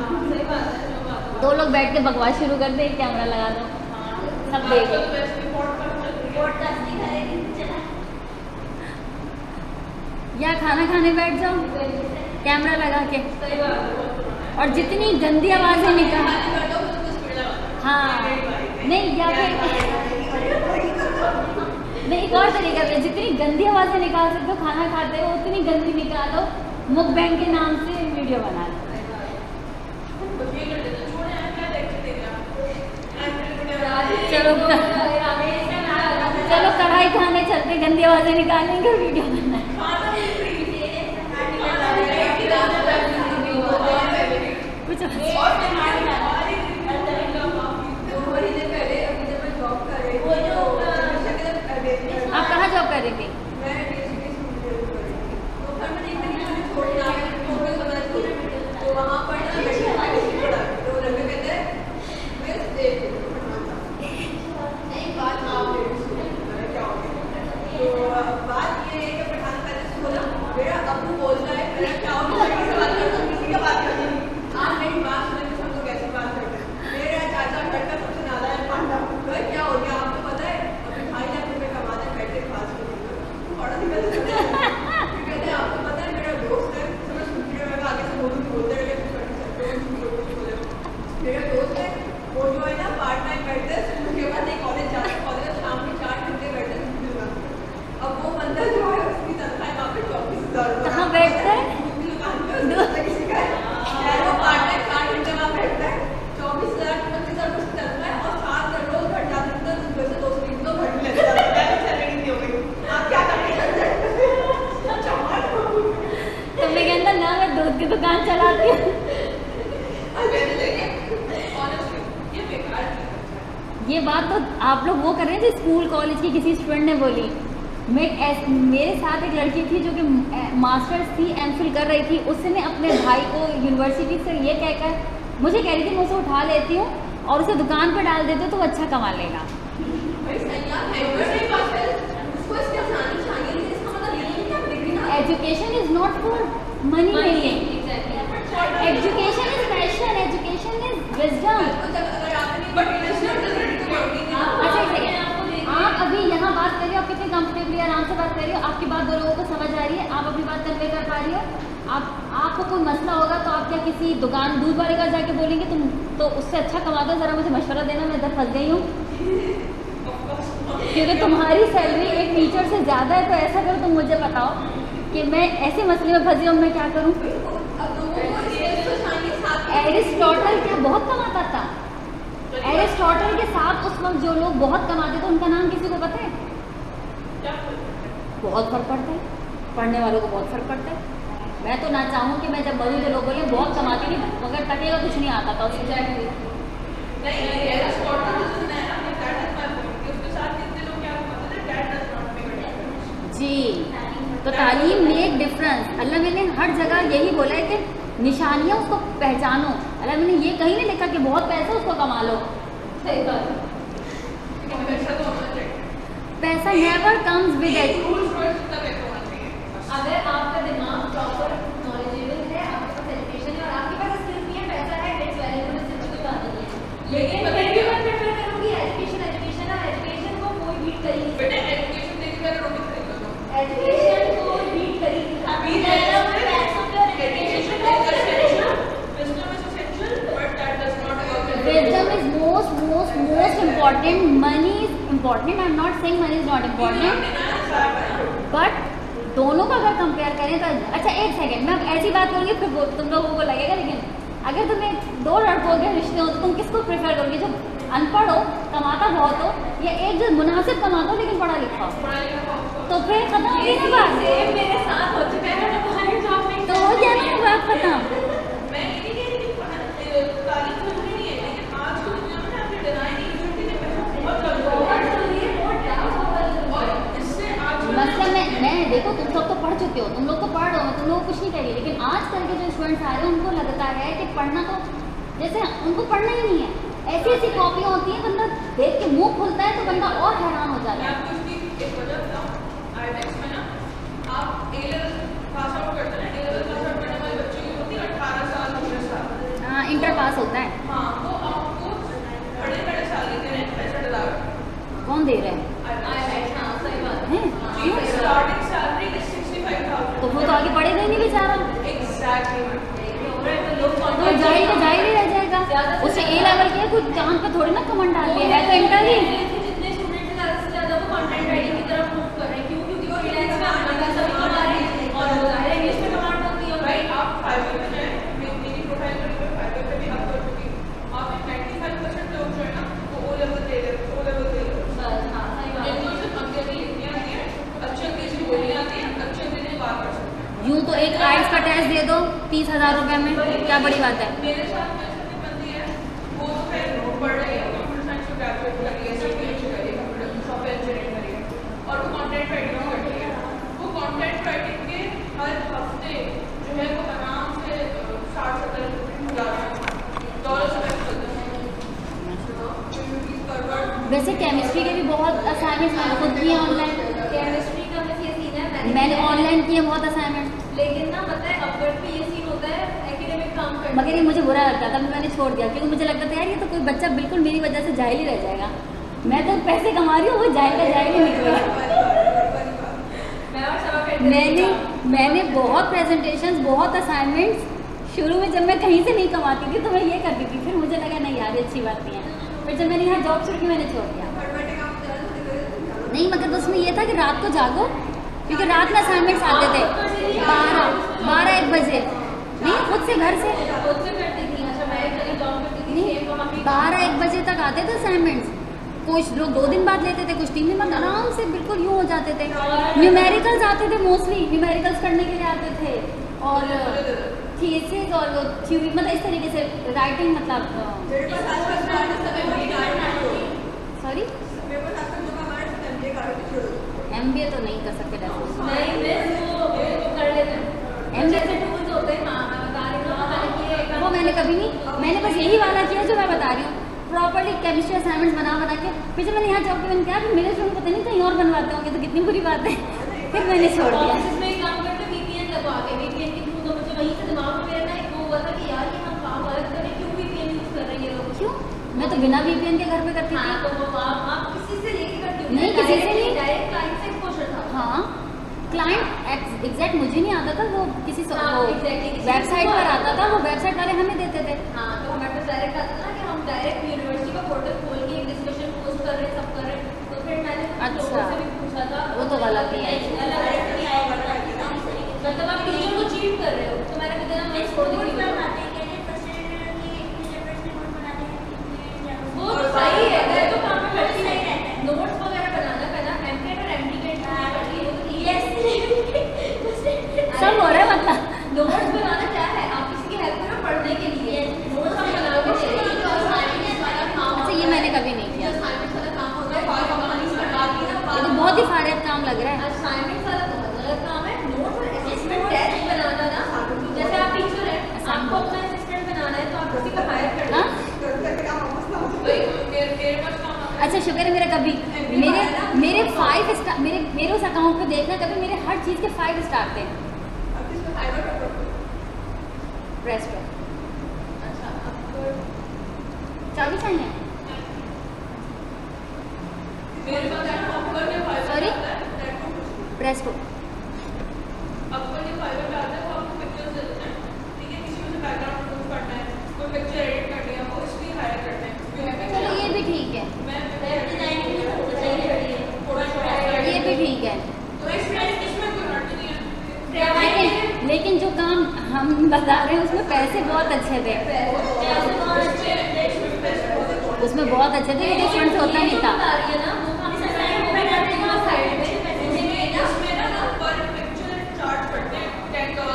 दो लोग बैठ के बकवास शुरू कर दे, कैमरा लगा दो, सब देख। या खाना खाने बैठ जाओ कैमरा लगा के, और जितनी गंदी आवाज़ें निकाल, हाँ नहीं, या फिर नहीं, एक और तरीका है, जितनी गंदी आवाज़ें निकाल सकते हो खाना खाते हो उतनी गंदी निकालो, मुकबैंग के नाम से वीडियो बना लो। चलो चलो कढ़ाई खाने चलते, गंदी आवाज़ें निकालेंगे, वीडियो बनाएंगे। कुछ आप कहाँ जॉब कर रही थी? कहाँ बैठता है? तुमने कहता ना मैं दूध की दुकान चलाती हूँ। ये बात तो आप लोग वो कर रहे हैं जो स्कूल कॉलेज की किसी स्टूडेंट ने बोली। मेरे साथ एक लड़की थी जो कि मास्टर्स थी, एमफिल कर रही थी, उसने अपने भाई को यूनिवर्सिटी से ये कहकर मुझे कह रही थी मैं उसे उठा लेती हूँ और उसे दुकान पर डाल देती हूँ तो वो अच्छा कमा लेगा। Education is not for money making, education is passion, education is wisdom. अच्छा आप अभी यहाँ बात कर रही हो, आप कितनी कंफर्टेबली आराम से बात कर रही हो, आपकी बात दो लोगों को समझ आ रही है, आप अपनी बात कन्वे कर पा रही हो। आपको कोई मसला होगा तो आप क्या किसी दुकान दूध वाले का जाके बोलेंगे तुम तो उससे अच्छा कमा दो, ज़रा मुझे मशवरा देना, मैं इधर फंस गई हूँ। क्योंकि तुम्हारी सैलरी एक टीचर से ज़्यादा है, तो ऐसा करो तुम मुझे बताओ कि मैं ऐसे मसले में फंसी हूँ, मैं क्या करूँ। अब लोगों को ये तो चाहिए साथ में एरिस्टोटल क्या बहुत कमाता था। एरिस्टोटल के साथ उस वक्त जो लोग बहुत कमाते थे उनका नाम किसी को पता है? क्या बहुत फर्क पड़ता है, पढ़ने वालों को बहुत फर्क पड़ता है। मैं तो ना चाहूँ कि मैं जब मरूँ तो लोग बोले बहुत कमाती थी मगर टके का कुछ नहीं आता था उससे। नहीं ये स्पॉट डजंट है ना, दैट इज माय पॉइंट कि उसके साथ कितने लोग क्या करते थे, that does not make a difference. जी, तो तालीम मेक डिफरेंस। अल्लाह मैंने हर जगह यही बोला है कि निशानियाँ उसको पहचानो। अल्लाह मैंने ये कहीं नहीं लिखा कि बहुत पैसा उसको कमा लो। सही बात है, लेकिन पैसा तो होना चाहिए। पैसा never comes with it. Rules roles का पैसा होना चाहिए। अगर आपका दिमाग प्रॉपर नॉलेजेबल है, आपके पास एजुकेशन है और आपके पास स्किल्स भी है, पैसा है, इट्स वैल्यूएबल, इससे कोई बात नहीं है। लेकिन फिर भी मैं प्रेफर करूंगी एजुकेशन। एजुकेशन और एजुकेशन को कोई बीट कर ही नहीं बेटा सकता। एजुकेशन देके कर रोटी खरीद लो। एजुकेशन को बीट कर ही नहीं सकता। अभी पैसा और पैसों पे और एजुकेशन को wisdom is essential, but that does not work. Wisdom is most important. Money is important. I'm not saying money is not important. But दोनों का अगर कंपेयर करें तो अच्छा एक सेकंड मैं अब ऐसी बात करूँगी फिर तुम लोगों को लगेगा, लेकिन अगर तुम्हें दो लड़कों के रिश्ते हो तो तुम किसको प्रेफर करोगे, जो अनपढ़ हो कमाता बहुत हो, या एक जो मुनासिब कमाता हो लेकिन पढ़ा लिखा हो? तो फिर खत्म हो गई ना बात। मेरे साथ हो चुका है, मैं तुम्हारी जॉब नहीं तो हो गया ना बात खत्म। मैं ये नहीं कह रही कि तारीफ जरूरी नहीं है, लेकिन आज की दुनिया में ना आपने डिनाई नहीं की कि पैसा बहुत जरूरी है। और इससे आज मतलब मैं देखो तुम सब तो पढ़ चुके हो, तुम लोग तो पढ़ रहे हो, मैं तुम लोग को कुछ नहीं कह रही, लेकिन आजकल के जो स्टूडेंट्स आ रहे हैं उनको लगता है कि पढ़ना तो जैसे उनको पढ़ना ही नहीं है। ऐसी ऐसी कॉपियाँ होती हैं, बंदा देख के मुंह खुलता है तो बंदा और हैरान हो जाता मैं है। आपको इसकी एक वजह बताऊं। आईटेक्स में ना आप ए लेवल पास आउट करते हैं, ए लेवल पास आउट करने वाले बच्चे की होती है 18 साल 19 साल। हाँ, इंटर पास होता है। हाँ, तो आपको बड़े बड़े सैलरी दे रहे हैं, 65,000। कौन दे रहे हैं? हाँ, सही बात हैं? जी, स्टार्टिंग सैलरी इज 65,000। तो वो तो आगे पढ़ेगा ही नहीं बेचारा, एग्जैक्टली। तो जाहिल का जाहिल ही रह जाएगा। उसे ए लेवल के कुछ चांद पे थोड़ी ना कमंड डाल दिया है, तो इंटर ही। जितने स्टूडेंट ज़्यादा से ज़्यादा वो कंटेंट राइटिंग की तरफ मूव कर रहे हैं, क्यों? क्योंकि वो फ्रीलांस में आना सभी कमा रहे हैं और वो ज़ाहिर है इंग्लिश में कमांड होती है। भाई आप फाइवर पे जाएं, मेरी प्रोफाइल पर मैं फाइवर पे भी अप कर चुकी हूँ। आप 95% लोग जो है ना वो ओ लेवल दे रहे हैं, ओ लेवल दे रहे हैं। बस हाँ, सही बात है। जिनको सिर्फ अंग्रेजी लिखनी आती है, अच्छी अंग्रेजी बोलनी आती है, अच्छी अंग्रेजी बात कर सकते हैं। यूँ तो एक आर्ट्स का टेस्ट दे दो 30,000 रुपये में, क्या बड़ी बात है। मेरे साथ में सबसे बनती है, वो तो खैर पढ़ रही है, कंप्यूटर साइंस में ग्रेजुएट कर रही है, सीपीएच कर रही है, कंप्यूटर सॉफ्टवेयर इंजीनियरिंग कर रही है, और वो कंटेंट राइटिंग कर रही है। वो कंटेंट राइटिंग के हर हफ्ते जो है वो आराम से 60-70,000 डॉलर से पैसे चलते हैं। वैसे केमिस्ट्री के भी बहुत असाइनमेंट्स मैंने खुद किए ऑनलाइन। केमिस्ट्री का बस ये सीन है, मैंने ऑनलाइन किए बहुत असाइनमेंट, लेकिन ना पता है अपवर्ड पे ये सीन होता है एकेडमिक काम करने मगर ये मुझे बुरा लगता था, मैंने छोड़ दिया क्योंकि मुझे लगता था यार ये तो कोई बच्चा बिल्कुल मेरी वजह से जाहिल ही रह जाएगा। मैं तो पैसे कमा रही हूँ, वो जाहिल का जाहिल ही निकलेगा। मैं और सभा करते मैंने बहुत प्रेजेंटेशंस, बहुत असाइनमेंट्स शुरू में जब मैं कहीं से नहीं कमाती थी तो मैं ये करती थी, फिर मुझे लगा नहीं यार ये अच्छी बात नहीं है, फिर जब मैंने यहाँ जॉब शुरू की मैंने छोड़ दिया। नहीं मगर तो उसमें ये था कि रात को जागो, क्योंकि रात में असाइनमेंट्स आते थे 12-1 बजे, नहीं खुद से घर से खुद से करती थी। अच्छा, मैं एक जगह जॉब करती थी, सेम काम अपनी 12-1 बजे तक आते थे असाइनमेंट्स। कुछ लोग 2 दिन बाद लेते थे, कुछ 3 दिन बाद, आराम से बिल्कुल यूँ हो जाते थे। न्यूमेरिकल्स आते थे, मोस्टली न्यूमेरिकल्स करने के लिए आते थे, और थीसिस और वो थ्योरी, मतलब इस तरीके से राइटिंग, मतलब सॉरी MBA तो नहीं कर सकते नहीं मिस वो कर लेते हैं। MBA जैसे टूल्स होते हैं, हाँ मैं बता रही हूँ, मैंने किए वो मैंने कभी नहीं, मैंने बस यही वाला किया जो मैं बता रही हूँ, प्रॉपर्ली केमिस्ट्री असाइनमेंट्स बना के। फिर जब मैंने यहाँ जॉब की मैंने कहा कि मेरे स्टूडेंट पता नहीं कहीं और बनवाते होंगे, तो कितनी बुरी बात है। फिर मैंने छोड़ दिया। ऑफिस में काम करते VPN लगवा के, VPN के थ्रू तो मुझे वहीं से दिमाग में मेरा ना एक वो हुआ था कि यार ये हम काम अलग करें, क्यों VPN यूज कर रहे हैं ये लोग? क्यों? मैं तो बिना VPN के घर पे करती हाँ, थी। तो वो आप किसी से लेके करती हो? नहीं, किसी से नहीं। डायरेक्ट क्लाइंट से एक्सपोजर था। हाँ, क्लाइंट एग्जैक्ट मुझे नहीं आता था, वो किसी हाँ, exactly, किसी वेबसाइट को पर आता आता था, वो वेबसाइट वाले हमें देते थे। हाँ, तो हमारे पास डायरेक्ट आता था कि हम डायरेक्ट यूनिवर्सिटी का पोर्टल खोल के एक डिस्कशन पोस्ट कर रहे हैं, सब कर रहे हैं। तो फिर मैंने कुछ लोगों से भी पूछा था, वो तो गलत ही है। अलग लग रहा है। असाइनमेंट वाला बहुत गलत काम है। नोट और असेसमेंट टेस्ट बनाना ना, जैसे आप टीचर हैं, आपको अपना असिस्टेंट बनाना है तो आप किसी को हायर कर हाँ? मेरे पास काम आता है। अच्छा शुक्र है मेरा कभी मेरे 5 स्टार मेरे उस अकाउंट पे देखना कभी मेरे हर चीज़ के 5 स्टार थे। अब किसमें फाइबर का प्रेस्टो अच्छा अब चाबी चाहिए? मेरे पास अपर में फाइबर Sorry? आता है नेटवर्क कुछ प्रेस्टो अपर में फाइबर में आता है वो आपको पिक्चर्स दे देते हैं। ठीक है, किसी को बैकग्राउंड रिमूव करना है, कोई पिक्चर एडिट करनी है, वो इसलिए हायर करते हैं। चलो ये भी ठीक है, मैं वेब डिजाइनिंग में तो चाहिए। थोड़ा ये भी ठीक है। तो इसमें कोई हर्ट नहीं है। लेकिन जो काम हम बता रहे हैं उसमें पैसे बहुत अच्छे थे, उसमें बहुत अच्छे थे, लेकिन फ्रेंड्स होता नहीं था। इसमें ना पर पिक्चर चार्ज करते हैं $10।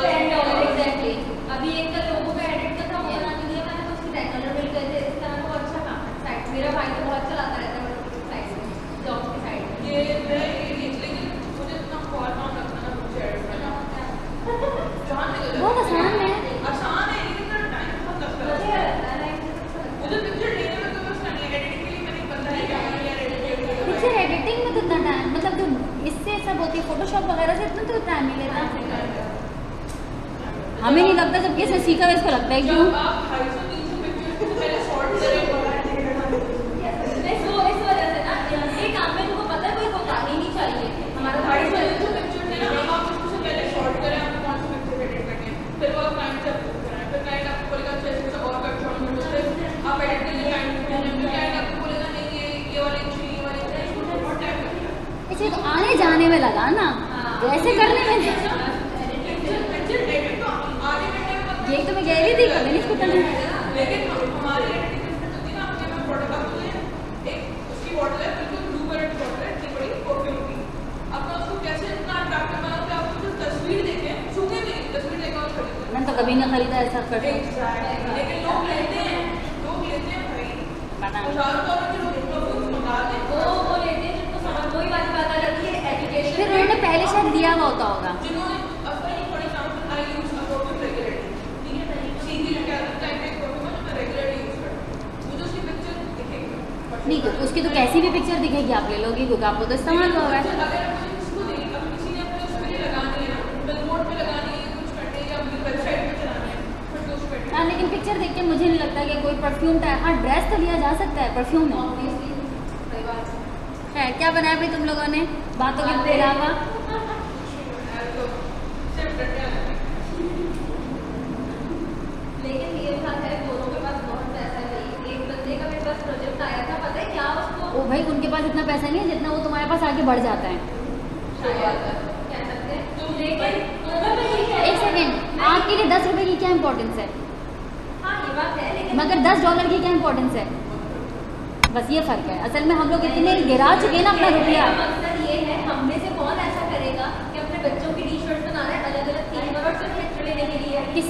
अभी एक का लोगो का एडिट का था, वो बना के दिया मैंने, तो उसकी $10 मिल गए थे। इस तरह तो अच्छा काम है। साइट मेरा भाई तो बहुत चलाता रहता है साइट में, जॉब की साइट में। ये मैं लेकिन मुझे इतना बहुत काम लगता है ना मुझे एडिट करना। जान निकल बहुत आसान है। आसान है लेकिन मेरा टाइम बहुत लगता है। मुझे पिक्चर लेने में तो बस नहीं, एडिटिंग के लिए मैंने बंदा है क्या पिक्चर एडिटिंग में तो इतना टाइम, मतलब जो इससे सब होती है फोटोशॉप वगैरह से इतना तो टाइम नहीं लेता। हमें नहीं लगता, जबकि इसने सीखा है इसको लगता है क्यों। जब आप 250-300 पिक्चर्स को पहले शॉर्ट करें इस वजह से ना ये काम में तुमको पता है कोई कोताही नहीं चाहिए। हमारा भाई जो पिक्चर है ना, अब आप उसको पहले शॉर्ट करें, आपको कौन सी पिक्चर एडिट करनी है, फिर वो आप क्लाइंट से अप्रूव कराएं, फिर क्लाइंट आपको बोलेगा अच्छा इससे और कट शॉर्ट कर दो, फिर आप एडिट के लिए क्लाइंट को भेजें, फिर क्लाइंट आपको बोलेगा नहीं ये वाली चाहिए, ये वाली चाहिए, इसको बहुत टाइम लगता है। इसे तो आने जाने में लगा ना, वैसे करने में नहीं। पिक्चर एडिट तो आधे घंटे में बनता है। ये तो मैं कह रही थी पता नहीं इसको करना है। लेकिन हमारी एडिटिंग डिफरेंट होती है ना, अपने में प्रोडक्ट आपको एक उसकी बॉटल है, बिल्कुल ब्लू कलर की बॉटल है, इतनी बड़ी परफ्यूम की। आपका उसको कैसे इतना अट्रैक्टिव बनाओ कि आपको जो तस्वीर देखे, छूके भी नहीं, तस्वीर देखा और खरीदते हैं। मैंने तो कभी नहीं खरीदा ऐसा कर। लेकिन लोग लेते हैं भाई। पता नहीं। हज़ारों डॉलर के लोग परफ्यूम मंगाते हैं, वो लेते हैं जिनको समझ वही बात आ जाती है एजुकेशन। फिर उन्होंने पहले शायद दिया हुआ होता होगा। जिन्होंने अपनी for example I use a perfume regularly, ठीक है, सीधी कैल्विन टाइप का परफ्यूम है जो मैं रेगुलरली यूज करती हूँ, मुझे उसकी पिक्चर दिखेगी नहीं तो उसकी तो कैसी भी पिक्चर दिखेगी, आप ले लोगी क्योंकि आपको तो इस्तेमाल होगा। अगर मुझे किसी को देनी, अब किसी ने अपने उसके लिए लगानी है ना, बिलबोर्ड पे लगानी है, कुछ करनी है या अपनी वेबसाइट पे चलानी है, फिर तो उस पे हाँ लेकिन पिक्चर देख के मुझे नहीं लगता कि कोई परफ्यूम टाइप, हाँ ड्रेस तो लिया जा सकता है, परफ्यूम नहीं। ऑब्वियसली सही बात है। है क्या बनाया भाई तुम लोगों ने बातों के अलावा? सिर्फ डंडे लगते हैं। लेकिन ये बात है दोनों के पास बहुत पैसा है भाई। एक बंदे का मेरे पास प्रोजेक्ट आया था, पता है क्या उसको? ओ भाई उनके पास इतना पैसा नहीं है जितना वो तुम्हारे पास आगे बढ़ जाता है। शायद कह सकते हैं लेकिन एक सेकेंड, आपके लिए 10 रुपए की क्या इंपॉर्टेंस है, हाँ ये बात है, लेकिन मगर $10 की क्या इंपॉर्टेंस है? बस ये फर्क है। असल में हम लोग इतने गिरा चुके हैं ना अपना रुपया। मेरा मकसद ये है, हम में से कौन ऐसा करेगा कि अपने बच्चों की टी-शर्ट बना रहा है अलग-अलग थीम पर और सिर्फ पिक्चर लेने के लिए? किस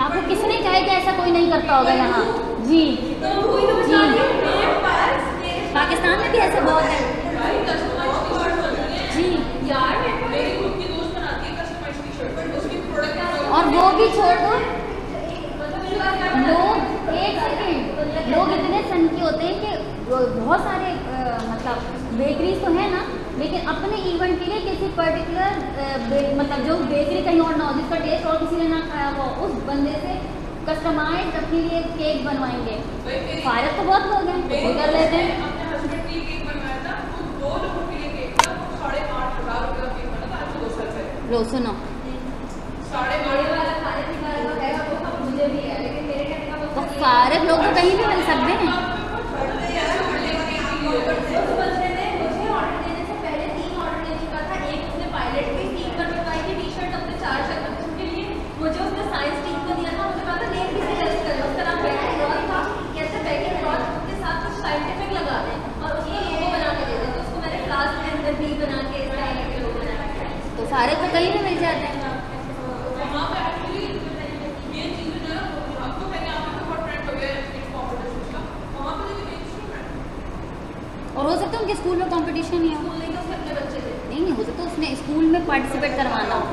आपको किसने कहा है कि ऐसा कोई नहीं करता होगा यहाँ? जी तो कोई तो बता रही हूँ, मेरे पास पाकिस्तान में भी ऐसे बहुत है। भाई कस्टमाइज्ड टी-शर्ट बनती है। जी यार मेरे को मेरी खुद की दोस्त बनाती है कस्टमाइज्ड टी-शर्ट, बट उसकी प्रोडक्ट और वो भी छोड़ दो, मतलब लोग एक सेकेंड, लोग इतने सन के होते हैं कि बहुत सारे मतलब बेकरीज तो है ना, लेकिन अपने इवेंट के लिए किसी पर्टिकुलर मतलब जो बेकरी कहीं और ना हो, जिसका टेस्ट और किसी ने ना खाया हो, उस बंदे से कस्टमाइज अपने लिए केक बनवाएंगे। फायदा तो बहुत लोग हैं, वो कर लेते हैं। अपने हस्बैंड के लिए केक बनवाया था, वो 2 लोगों के लिए केक था, वो 8,500 रुपये का केक बना था, आज 200 रुपये। लो सुनो, 8,500 वाला खाने पीने वाला है वो सब मुझे भी है, लेकिन मेरे कहने का तो मतलब ये है फारग लोग तो कहीं भी मिल सकते हैं। उस बंदे ने मुझे ऑर्डर देने से पहले 3 ऑर्डर दे चुका था। एक उसने पायलट की टीम पर बनवाई थी टी-शर्ट अपने 4 शख्सों के लिए, मुझे उसने साइंस टीम को दिया था, मुझे कहा था नेम भी सजेस्ट करो। उस तरह बैकिंग क्लॉथ था, कैसे बैकिंग क्लॉथ के साथ कुछ साइंटिफिक लगा दें और उसका लोगो बना के दे दें। तो उसको मैंने क्लास के अंदर भी बना के स्टाइल के लोगो बना के तो फारग तो कहीं भी मिल जाते हैं। वहाँ पे एक्चुअली ये चीज़ें जो है अब तो मैंने यहाँ पे तो बहुत ट्रेंड हो गया है स्किट कॉम्पिटिशन का, वहाँ पे लेकिन इंस्ट्रूमेंट और हो सकता है उनके स्कूल में कंपटीशन ही हो। स्कूल नहीं तो उसके अपने बच्चे थे। नहीं नहीं नहीं हो सकता उसने स्कूल में पार्टिसिपेट करवाना हो,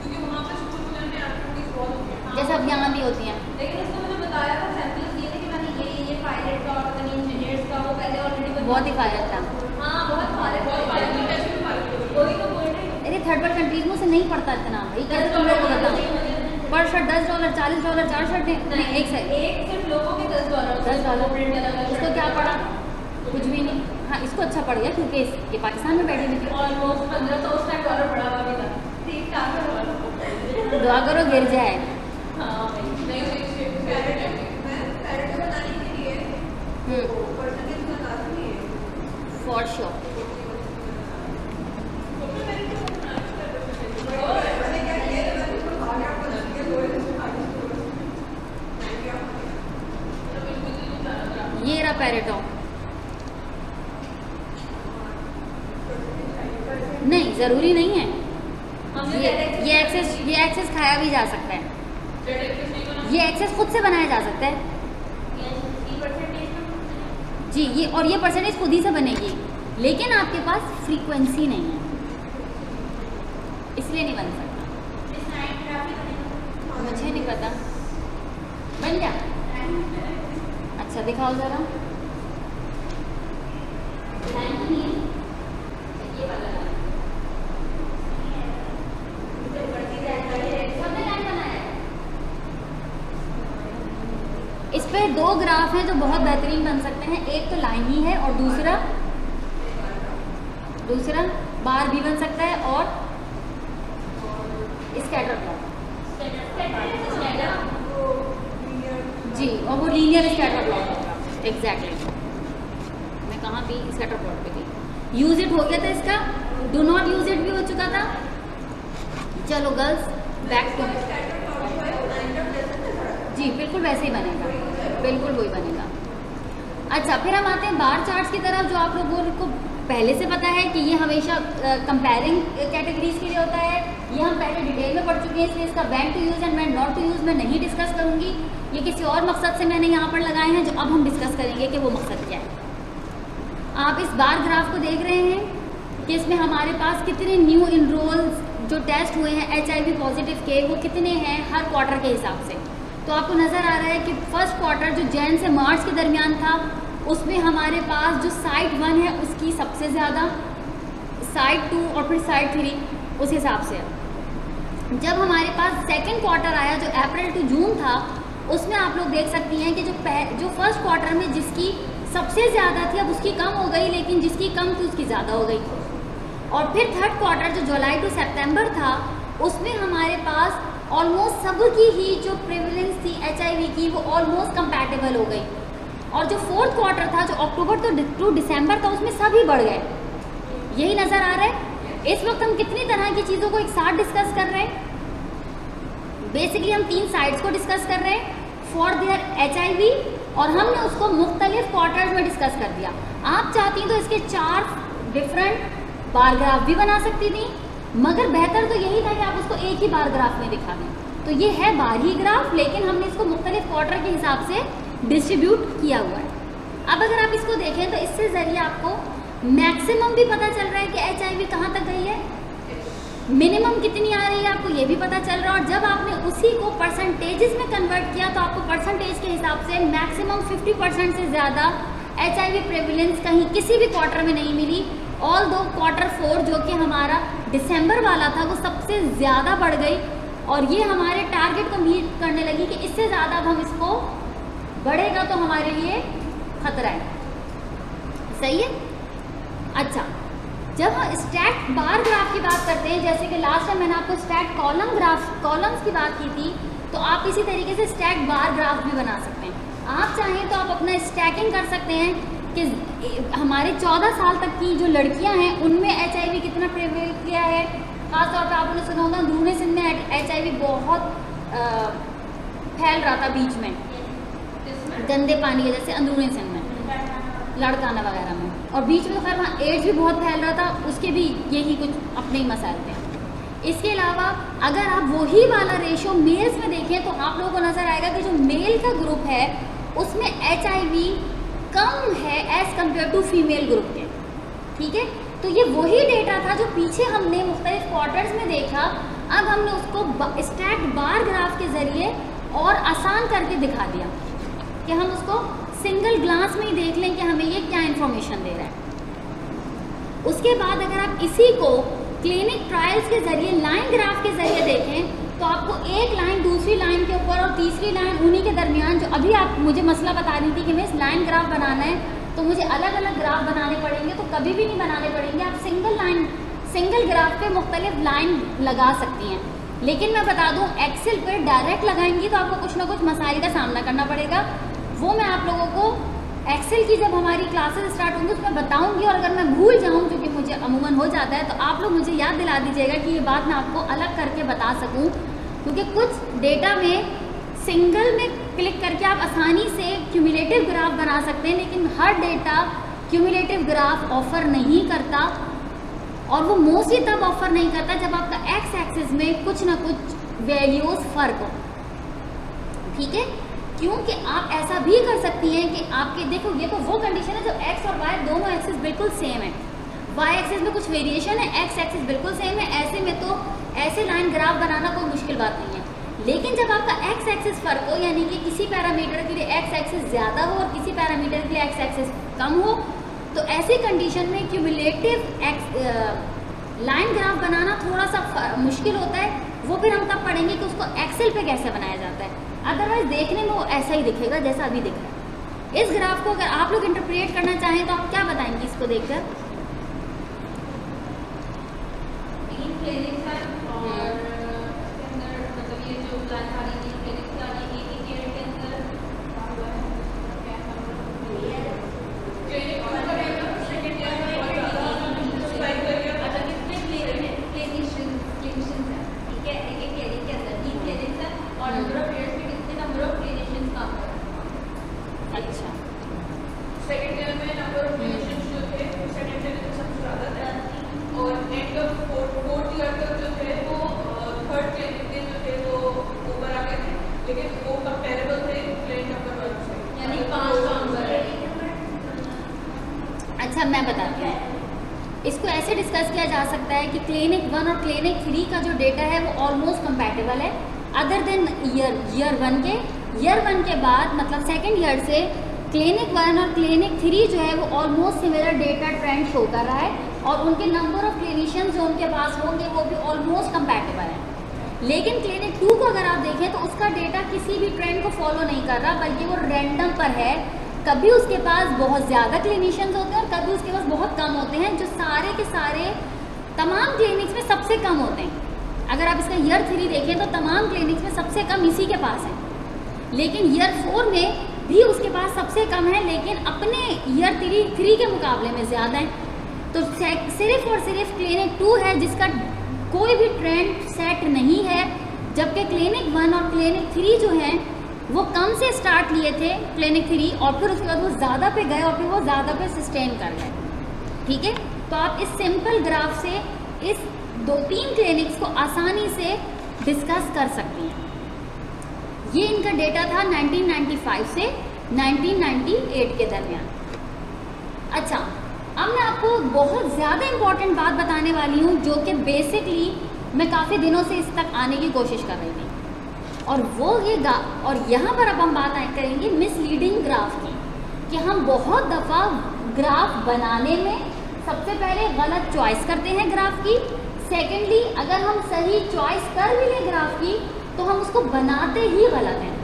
क्योंकि वहाँ पे स्कूल में एक्टिविटीज बहुत होती हैं। जैसे अब यहाँ भी होती हैं। लेकिन उसने मुझे बताया था, सैंपल्स दिए थे कि मैंने ये पायलट का और कहीं इंजीनियर्स का वो पहले ऑलरेडी बहुत ही फायदा था। हाँ बहुत फायदा बहुत फायदा कैसे भी फायदा कोई तो बोल रहे हैं अरे थर्ड वर्ल्ड कंट्रीज में उसे नहीं पड़ता इतना भाई, कैसे तुम लोग को बताओ पर शर्ट $10 $40 4 शर्टें नहीं एक से एक सिर्फ लोगों के $10 $10 प्रिंट अलग अलग इसको क्या पड़ा, कुछ भी नहीं। हाँ इसको अच्छा पड़ गया क्योंकि ये पाकिस्तान में बैठी हुई थी। ऑलमोस्ट 15 तो उस टाइम डॉलर पड़ा हुआ भी था, ठीक ठाक है। दुआ करो गिर जाए। हाँ भाई नहीं नहीं पैरेट है मैं पैरेट बनाने के लिए परसेंटेज बता दूंगी फॉर श्योर। ये रहा पैरेटो। नहीं ज़रूरी नहीं है, हमने ये एक्सेस खाया भी जा सकता है, ये एक्सेस खुद से बनाया जा सकता है जी। ये और ये परसेंटेज खुद ही से बनेगी, लेकिन आपके पास फ्रीक्वेंसी नहीं है इसलिए नहीं बन सकता। मुझे नहीं पता बन गया। अच्छा दिखाओ ज़रा। ये वाला इस पे दो ग्राफ हैं जो बहुत बेहतरीन बन सकते हैं, एक तो लाइन ही है और दूसरा बार भी बन सकता है और स्कैटर प्लॉट जी, और वो लीनियर स्कैटर प्लॉट होगा। एग्जैक्टली मैं कहाँ भी स्कैटर प्लॉट पे थी। यूज इट हो गया था इसका, डू नॉट यूज इट भी हो चुका था। चलो गर्ल्स बैक टू जी, बिल्कुल वैसे ही बनेगा, बिल्कुल वही बनेगा। अच्छा फिर हम आते हैं बार चार्ट्स की तरफ, जो आप लोगों को पहले से पता है कि ये हमेशा कंपेयरिंग कैटेगरीज के लिए होता है। ये हम पहले डिटेल में पढ़ चुके हैं, इसलिए इसका when to use and when not to use मैं नहीं डिस्कस करूँगी। ये किसी और मकसद से मैंने यहाँ पर लगाए हैं जो अब हम डिस्कस करेंगे कि वो मकसद क्या है। आप इस बार ग्राफ को देख रहे हैं कि इसमें हमारे पास कितने न्यू इनरोल्स जो टेस्ट हुए हैं HIV पॉजिटिव के, वो कितने हैं हर क्वार्टर के हिसाब से। तो आपको नज़र आ रहा है कि फर्स्ट क्वार्टर जो जैन से मार्च के दरमियान था, उसमें हमारे पास जो साइट 1 है उसकी सबसे ज़्यादा, साइट 2 और फिर साइट 3 उस हिसाब से। जब हमारे पास सेकंड क्वार्टर आया जो अप्रैल टू जून था, उसमें आप लोग देख सकती हैं कि जो फर्स्ट क्वार्टर में जिसकी सबसे ज़्यादा थी अब उसकी कम हो गई, लेकिन जिसकी कम थी उसकी ज़्यादा हो गई। और फिर थर्ड क्वार्टर जो जुलाई टू सितंबर था, उसमें हमारे पास ऑलमोस्ट सबकी ही जो प्रेवलेंस थी HIV की वो ऑलमोस्ट कंपैटिबल हो गई। और जो फोर्थ क्वार्टर था जो अक्टूबर टू दिसंबर था, उसमें सभी बढ़ गए। यही नज़र आ रहा है। इस वक्त हम कितनी तरह की चीज़ों को एक साथ डिस्कस कर रहे हैं। बेसिकली हम 3 साइड्स को डिस्कस कर रहे हैं फॉर देयर HIV, और हमने उसको मुख्तलिफ क्वार्टर्स में डिस्कस कर दिया। आप चाहती तो इसके 4 डिफरेंट बार ग्राफ भी बना सकती थी, मगर बेहतर तो यही था कि आप उसको एक ही बार ग्राफ में दिखा दें। तो ये है बार ही ग्राफ, लेकिन हमने इसको मुख्तलिफ क्वार्टर के हिसाब से डिस्ट्रीब्यूट किया हुआ है। अब अगर आप इसको देखें तो इससे ज़रिए आपको मैक्सिमम भी पता चल रहा है कि HIV कहाँ तक गई है, मिनिमम कितनी आ रही है आपको ये भी पता चल रहा है। और जब आपने उसी को परसेंटेजेस में कन्वर्ट किया तो आपको परसेंटेज के हिसाब से मैक्सिमम 50% से ज़्यादा HIV प्रेवलेंस कहीं किसी भी क्वार्टर में नहीं मिली। ऑल दो क्वार्टर 4 जो कि हमारा दिसंबर वाला था वो सबसे ज़्यादा बढ़ गई, और ये हमारे टारगेट को मीट करने लगी कि इससे ज़्यादा अब हम इसको बढ़ेगा तो हमारे लिए खतरा है। सही है। अच्छा, जब हम स्टैट बार ग्राफ की बात करते हैं, जैसे कि लास्ट टाइम मैंने आपको स्टैट कॉलम्स की बात की थी, तो आप इसी तरीके से स्टैट बार ग्राफ भी बना सकते हैं। आप चाहें तो आप अपना स्टैकिंग कर सकते हैं कि हमारे 14 साल तक की जो लड़कियां हैं उनमें HIV कितना प्रेवेल किया है। खासतौर पर आपने सुना होगा अंदरूनी सिंध में HIV बहुत फैल रहा था बीच में, गंदे पानी की वजह से अंदरूनी सिंध में, लड़काना वगैरह में, और बीच में तो खैर वहाँ एड्स भी बहुत फैल रहा था, उसके भी यही कुछ अपने ही मसाइल थे। इसके अलावा अगर आप वही वाला रेशो मेल्स में देखें तो आप लोगों को नज़र आएगा कि जो मेल का ग्रुप है उसमें HIV कम है as compare to female group के। ठीक है, तो ये वही डेटा था जो पीछे हमने मुख्तलिफ क्वार्टर्स में देखा, अब हमने उसको स्टैक्ड बार ग्राफ के ज़रिए और आसान करके दिखा दिया कि हम उसको सिंगल ग्लांस में ही देख लें कि हमें ये क्या इन्फॉर्मेशन दे रहा है। उसके बाद अगर आप इसी को क्लिनिक ट्रायल्स के ज़रिए लाइन ग्राफ के ज़रिए देखें तो आपको एक लाइन दूसरी लाइन के ऊपर और तीसरी लाइन उन्हीं के दरमियान, जो अभी आप मुझे मसला बता रही थी कि मैं इस लाइन ग्राफ बनाना है तो मुझे अलग अलग ग्राफ बनाने पड़ेंगे, तो कभी भी नहीं बनाने पड़ेंगे। आप सिंगल ग्राफ पे मुख्तलिफ लाइन लगा सकती हैं। लेकिन मैं बता दूं, एक्सेल पे डायरेक्ट लगाएंगी तो आपको कुछ ना कुछ मसाइल का सामना करना पड़ेगा। वो मैं आप लोगों को एक्सेल की जब हमारी क्लासेस स्टार्ट होंगी उसमें बताऊंगी, और अगर मैं भूल जाऊं, जो कि मुझे अमूमन हो जाता है, तो आप लोग मुझे याद दिला दीजिएगा कि ये बात मैं आपको अलग करके बता सकूं। क्योंकि कुछ डेटा में सिंगल में क्लिक करके आप आसानी से क्यूमुलेटिव ग्राफ बना सकते हैं, लेकिन हर डेटा क्यूमुलेटिव ग्राफ ऑफर नहीं करता, और वो मोस्टली तब ऑफर नहीं करता जब आपका एक्स एक्सिस में कुछ ना कुछ वैल्यूज फर्क हो। ठीक है, क्योंकि आप ऐसा भी कर सकती हैं कि आपके, देखो ये तो वो कंडीशन है जब एक्स और वाई दोनों एक्सिस बिल्कुल सेम है, वाई एक्सिस में कुछ वेरिएशन है, एक्स एक्सिस बिल्कुल सेम है, ऐसे में तो ऐसे लाइन ग्राफ बनाना कोई मुश्किल बात नहीं है। लेकिन जब आपका एक्स एक्सिस फर्क हो, यानी कि किसी पैरामीटर के लिए एक्स एक्सिस ज़्यादा हो और किसी पैरामीटर के लिए एक्स एक्सिस कम हो, तो ऐसी कंडीशन में क्यूमुलेटिव लाइन ग्राफ बनाना थोड़ा सा मुश्किल होता है। वो फिर हम तब पढ़ेंगे कि उसको एक्सेल पे कैसे बनाया जाता है। अदरवाइज देखने में वो ऐसा ही दिखेगा जैसा अभी दिख रहा है। इस ग्राफ को अगर आप लोग इंटरप्रेट करना चाहें तो आप क्या बताएंगे इसको देखकर? तीन क्लिनिक्स हैं और इसके अंदर मतलब ये जो जानकारी तीन क्लिनिक्स का एक ही ईयर के अंदर हुआ है, क्लिनिक और करेगा सेकंड ईयर में बहुत ज़्यादा स्ट्राइक करिए। अच्छा कितने क्लिनिशियंस हैं, ठीक है, एक एक क्लिनिक के अंदर 3 क्लिनिक्स हैं और नंबर ऑफ ईयर्स में कितने नंबर ऑफ क्लिनिशियंस काम कर रहे हैं। अच्छा, सेकंड ईयर में नंबर ऑफ क्लिनिशियंस जो थे सेकंड ईयर में सबसे ज़्यादा थे, और एंड ऑफ फोर्थ ईयर तक जो थे वो थर्ड क्लिनिक के जो थे वो ऊपर आ गए थे, लेकिन वो कंपेरेबल थे क्लिनिक नंबर 1 से, यानी 5 काम कर रहे हैं। अच्छा मैं बताती हूँ, इसको ऐसे डिस्कस किया जा सकता है कि क्लिनिक 1 और क्लिनिक 3 का जो डेटा है वो ऑलमोस्ट कंपैटिबल है, अदर देन ईयर 1 के। ईयर 1 के बाद मतलब सेकंड ईयर से क्लिनिक 1 और क्लिनिक 3 जो है वो almost similar data trend show कर रहा है, और उनके नंबर ऑफ क्लिनिशियंस जो उनके पास होंगे वो भी ऑलमोस्ट कंपैटिबल है। लेकिन क्लिनिक 2 को अगर आप देखें तो उसका डेटा किसी भी ट्रेंड को फॉलो नहीं कर रहा, बल्कि वो रैंडम पर है। कभी उसके पास बहुत ज़्यादा क्लिनिशियंस होते हैं और कभी उसके पास बहुत कम होते हैं, जो सारे के सारे तमाम क्लिनिक्स में सबसे कम होते हैं। अगर आप इसका ईयर 3 देखें तो तमाम क्लिनिक्स में सबसे कम इसी के पास है, लेकिन ईयर 4 में भी उसके पास सबसे कम है, लेकिन अपने ईयर 3 के मुकाबले में ज़्यादा है। तो सिर्फ और सिर्फ क्लिनिक 2 है जिसका कोई भी ट्रेंड सेट नहीं है, जबकि क्लिनिक 1 और क्लिनिक 3 जो हैं वो कम से स्टार्ट लिए थे क्लिनिक 3, और फिर उसके बाद वो ज़्यादा पे गए और फिर वो ज़्यादा पे सस्टेन कर गए। ठीक है, तो आप इस सिंपल ग्राफ से इस 2-3 क्लिनिक्स को आसानी से डिस्कस कर सकती हैं। ये इनका डेटा था 1995 से 1998 के दरमियान। अच्छा, अब मैं आपको बहुत ज़्यादा इम्पॉर्टेंट बात बताने वाली हूँ, जो कि बेसिकली मैं काफ़ी दिनों से इस तक आने की कोशिश कर रही थी, और वो ये और यहाँ पर अब हम बात करेंगे मिसलीडिंग ग्राफ की, कि हम बहुत दफ़ा ग्राफ बनाने में सबसे पहले गलत चॉइस करते हैं ग्राफ की। सेकेंडली, अगर हम सही चॉइस कर भी लें ग्राफ की तो हम उसको बनाते ही गलत हैं,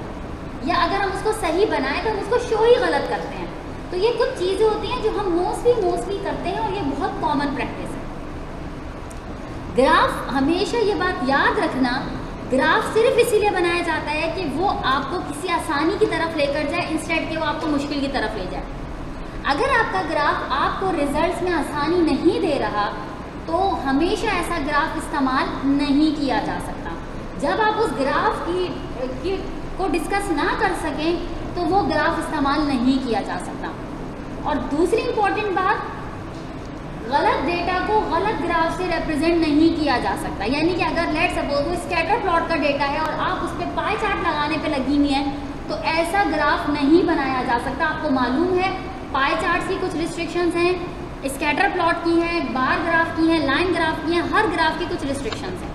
या अगर हम उसको सही बनाएं तो हम उसको शो ही गलत करते हैं। तो ये कुछ चीज़ें होती हैं जो हम मोस्टली करते हैं, और ये बहुत कॉमन प्रैक्टिस है। ग्राफ, हमेशा ये बात याद रखना, ग्राफ सिर्फ इसीलिए बनाया जाता है कि वो आपको किसी आसानी की तरफ लेकर जाए, इंस्टेड के वो आपको मुश्किल की तरफ ले जाए। अगर आपका ग्राफ आपको रिजल्ट्स में आसानी नहीं दे रहा तो हमेशा ऐसा ग्राफ इस्तेमाल नहीं किया जा सकता। जब आप उस ग्राफ को डिस्कस ना कर सकें तो वो ग्राफ इस्तेमाल नहीं किया जा सकता। और दूसरी इम्पॉर्टेंट बात, गलत डेटा को गलत ग्राफ से रिप्रेजेंट नहीं किया जा सकता। यानी कि अगर लेट सपोज वो स्कैटर प्लॉट का डेटा है और आप उस पर पाई चार्ट लगाने पे लगी हुई हैं, तो ऐसा ग्राफ नहीं बनाया जा सकता। आपको मालूम है पाई चार्ट की कुछ रिस्ट्रिक्शंस हैं। स्कैटर प्लॉट की है, बार ग्राफ की है, लाइन ग्राफ की है, हर ग्राफ की कुछ रिस्ट्रिक्शंस हैं।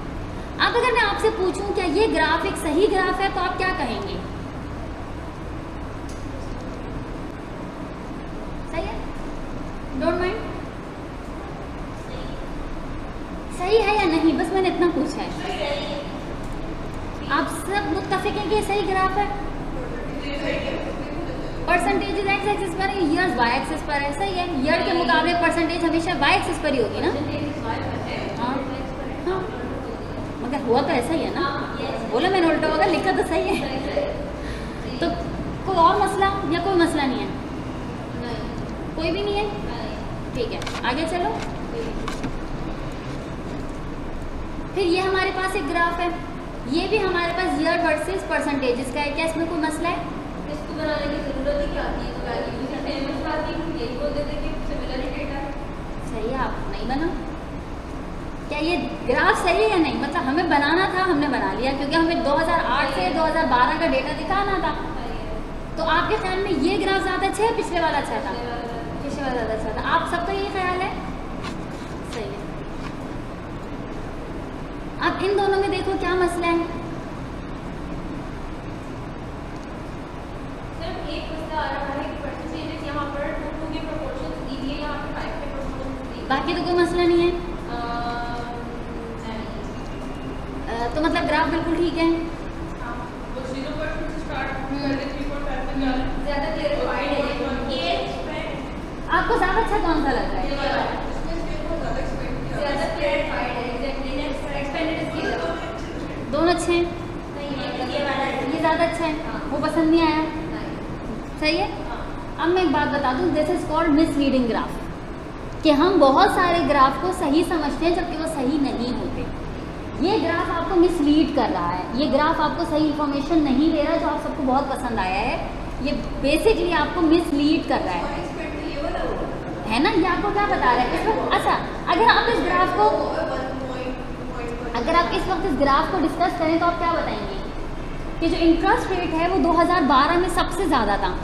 अब अगर मैं आपसे पूछूं क्या ये ग्राफ एक सही ग्राफ है तो आप क्या कहेंगे? सही है? डोंट माइंड, सही है या नहीं, बस मैंने इतना पूछा है। आप सब मुत्तफिक हैं कि ये सही ग्राफ है? परसेंटेज एक्स एक्सिस पर है, ईयर्स वाई एक्सिस पर है, सही है। ईयर के मुकाबले परसेंटेज हमेशा वाई एक्सिस पर ही होगी ना? हाँ हाँ, मगर हुआ तो ऐसा ही है ना, बोला मैंने उल्टा होगा, लिखा तो सही है। तो कोई और मसला या कोई मसला नहीं है? कोई भी नहीं है, ठीक है, आगे चलो। फिर ये हमारे पास एक ग्राफ है, ये भी हमारे पास ईयर वर्सेस परसेंटेजेस का है। क्या इसमें कोई मसला है? इसको बनाने की जरूरत ही क्या थी? तो वैल्यू की फेमस बात थी, यही बोल देते कि सिमिलर डेटा है। सही है, आप नहीं बना। क्या ये ग्राफ सही है या नहीं? मतलब हमें बनाना था, हमने बना लिया, क्योंकि हमें 2008 से 2012 का डेटा दिखाना था। तो आपके ख्याल में ये ग्राफ ज़्यादा अच्छा है, पिछले वाला अच्छा था? पिछले वाला ज़्यादा अच्छा था। आप सबका यही ख्याल है? सही है। अब इन दोनों में देखो क्या मसला है। सिर्फ एक मसला आ रहा है कि परसेंटेजेस यहाँ पर 2 के प्रोपोर्शंस दी हुई है, यहाँ पर 5 के प्रोपोर्शंस दी। बाकी तो कोई मसला नहीं है। तो मतलब ग्राफ बिल्कुल ठीक है। वो 0% से स्टार्ट करके 3.5 तक जा रहे हैं। ज़्यादा क्लेरिफाइड है ये आपको ज़्यादा अच्छा कौन सा लग रहा है? इसमें स्केल को ज़्यादा एक्सपेंड किया ज़्यादा क्लेरिफाइड है, एग्जैक्टली एक्सपेंडेड स्केल दोनों अच्छे हैं, नहीं है, ये वाला है। ये ज़्यादा अच्छा है, वो पसंद नहीं आया, सही है। अब मैं एक बात बता दूँ, this is called misleading graph, कि हम बहुत सारे ग्राफ को सही समझते हैं जबकि वो सही नहीं होते। ये ग्राफ आपको मिसलीड कर रहा है, ये ग्राफ आपको सही इन्फॉर्मेशन नहीं दे रहा जो आप सबको बहुत पसंद आया है। ये बेसिकली आपको मिसलीड कर रहा है ना। ये आपको क्या बता रहा है इस वक्त? अच्छा, अगर आप इस ग्राफ को इस वक्त इस ग्राफ को डिस्कस करें तो आप क्या बताएंगे कि जो इंटरेस्ट रेट है वो 2012 में सबसे ज़्यादा था,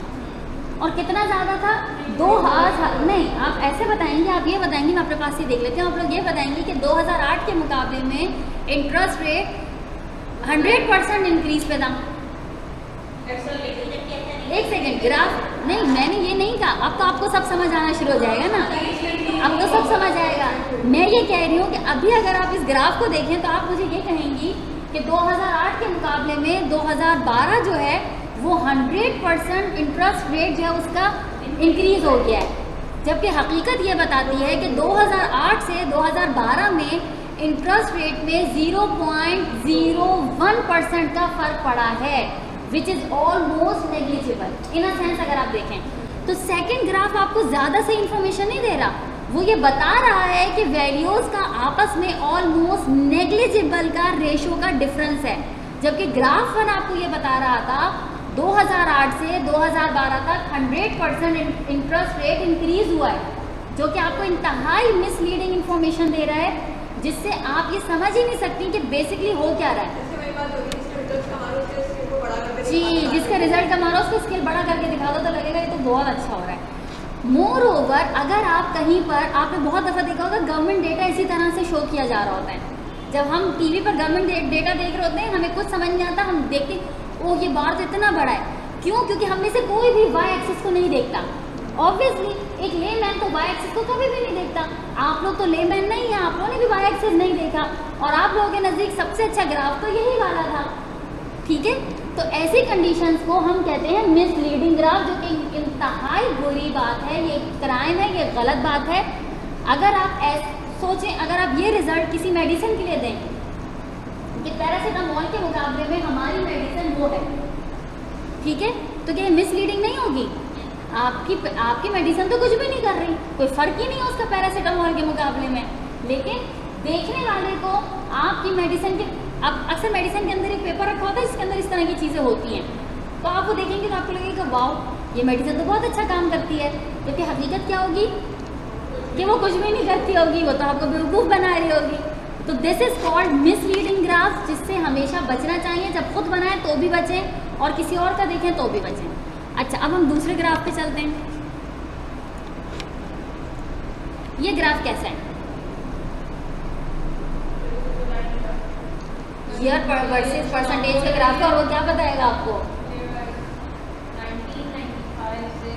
और कितना ज़्यादा था? 2000 नहीं, आप ऐसे बताएंगे, आप ये बताएंगे, मैं अपने पास ही देख लेती हूँ। आप लोग ये बताएंगे कि 2008 के मुकाबले में इंटरेस्ट रेट 100% इंक्रीज पे था। एक सेकेंड, ग्राफ नहीं, मैंने ये नहीं कहा। अब तो आपको सब समझ आना शुरू हो जाएगा ना, अब तो सब समझ आएगा। मैं ये कह रही हूँ कि अभी अगर आप इस ग्राफ को देखें तो आप मुझे ये कहेंगी कि 2008 के मुकाबले में 2012 जो है वो 100% इंटरेस्ट रेट जो है उसका इंक्रीज हो गया है, जबकि हकीकत ये बताती है कि 2008 से 2012 में इंटरेस्ट रेट में 0.01% का फ़र्क पड़ा है, which is almost negligible in a sense. अगर आप देखें तो सेकंड ग्राफ आपको ज़्यादा से इंफॉर्मेशन नहीं दे रहा, वो ये बता रहा है कि वैल्यूज़ का आपस में ऑलमोस्ट नेग्लिजिबल का रेशो का डिफरेंस है, जबकि ग्राफ 1 आपको ये बता रहा था 2008 से 2012 तक 100% इंटरेस्ट रेट इंक्रीज हुआ है, जो कि आपको इंतहाई मिसलीडिंग इंफॉर्मेशन दे रहा है, जिससे आप ये समझ ही नहीं सकती कि बेसिकली हो क्या रहा है। जी, जिसका रिजल्ट कमा रहा है उसको स्केल बड़ा करके दिखा दो तो लगेगा ये तो बहुत अच्छा हो रहा है। मोर ओवर, अगर आप कहीं पर, आपने बहुत दफ़ा देखा होगा गवर्नमेंट डेटा इसी तरह से शो किया जा रहा होता है। जब हम टीवी पर गवर्नमेंट डेटा देख रहे होते हैं, हमें कुछ समझ नहीं आता, हम देखते ओ ये बार तो इतना बड़ा है, क्यों? क्योंकि हम में से कोई भी वाई एक्सिस को नहीं देखता। ऑब्वियसली एक लेमैन तो वाई एक्सिस को कभी भी नहीं देखता। आप लोग तो लेमैन नहीं है, आप लोगों ने भी वाई एक्सिस नहीं देखा, और आप लोगों के नज़दीक सबसे अच्छा ग्राफ तो यही वाला था, ठीक है। तो ऐसी कंडीशंस को हम कहते हैं मिसलीडिंग ग्राफ, जो कि इंतहाई बुरी बात है, ये क्राइम है, ये गलत बात है। अगर आप सोचें, अगर आप ये रिजल्ट किसी मेडिसिन के लिए दें कि पैरासीटामोल के मुकाबले में हमारी मेडिसिन वो है, ठीक है, तो क्या ये मिसलीडिंग नहीं होगी? आपकी मेडिसिन तो कुछ भी नहीं कर रही, कोई फ़र्क ही नहीं है उसका पैरासीटामोल के मुकाबले में, लेकिन देखने वाले को आपकी मेडिसिन के, अब अक्सर मेडिसिन के अंदर एक पेपर रखा होता है जिसके अंदर इस तरह की चीज़ें होती हैं, तो आप वो देखेंगे तो आपको लगेगा वाओ ये मेडिसिन तो बहुत अच्छा काम करती है, जबकि हकीकत क्या होगी कि वो कुछ भी नहीं करती होगी, वो तो आपको बेवकूफ़ बना रही होगी। तो this is called misleading graph, जिससे हमेशा बचना चाहिए। जब खुद बनाएं तो भी बचें और किसी और का देखें तो भी बचें। अच्छा, अब हम दूसरे ग्राफ पे चलते हैं। ये ग्राफ कैसा है? ईयर वर्सेस परसेंटेज का ग्राफ है, और वो क्या बताएगा आपको? 1995 से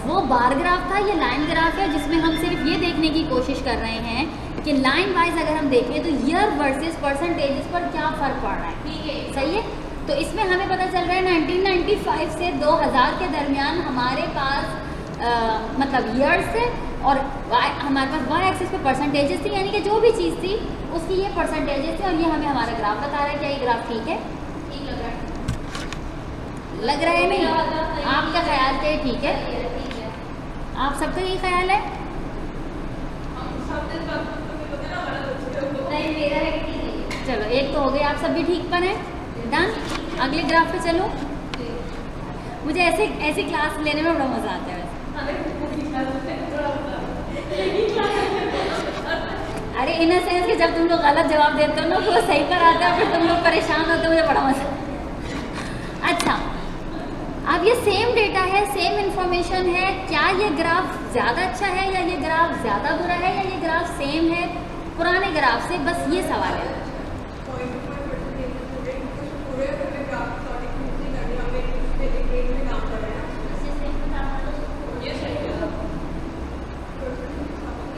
वो बार ग्राफ था, ये लाइन ग्राफ है, जिसमें हम सिर्फ ये देखने की कोशिश कर रहे हैं कि लाइन वाइज अगर हम देखें तो ईयर वर्सेस परसेंटेजेस पर क्या फ़र्क पड़ रहा है। ठीक है, सही है। तो इसमें हमें पता चल रहा है 1995 से 2000 के दरमियान हमारे पास मतलब ईयर्स थे, और हमारे पास वाई एक्सिस पे परसेंटेजेस थी, यानी कि जो भी चीज़ थी उसकी ये परसेंटेजेस थे, और ये हमें हमारा ग्राफ बता रहा है। क्या ये ग्राफ ठीक है? ठीक लग रहा है, लग रहा है नहीं? आपका ख्याल तो ठीक है, ठीक है। आप सबका यही ख्याल है? हम सब दिन बात करते हैं ना, गलत हो चुके हो। नहीं, मेरा है कि ठीक है। चलो, एक तो हो गए, आप सब भी ठीक पर हैं। डन। अगले ग्राफ पे चलो। मुझे ऐसी क्लास लेने में बड़ा मज़ा आता है वैसे। अरे इन अ सेंस कि जब तुम लोग गलत जवाब देते हो ना तो वो सही पर आता है, फिर तुम लोग परेशान होते हो, मुझे बड़ा मज़ा। अच्छा, अब ये सेम डेटा है, सेम इंफॉर्मेशन है, क्या ये ग्राफ ज़्यादा अच्छा है या ये ग्राफ ज़्यादा बुरा है, या ये ग्राफ सेम है पुराने ग्राफ से? बस ये सवाल है।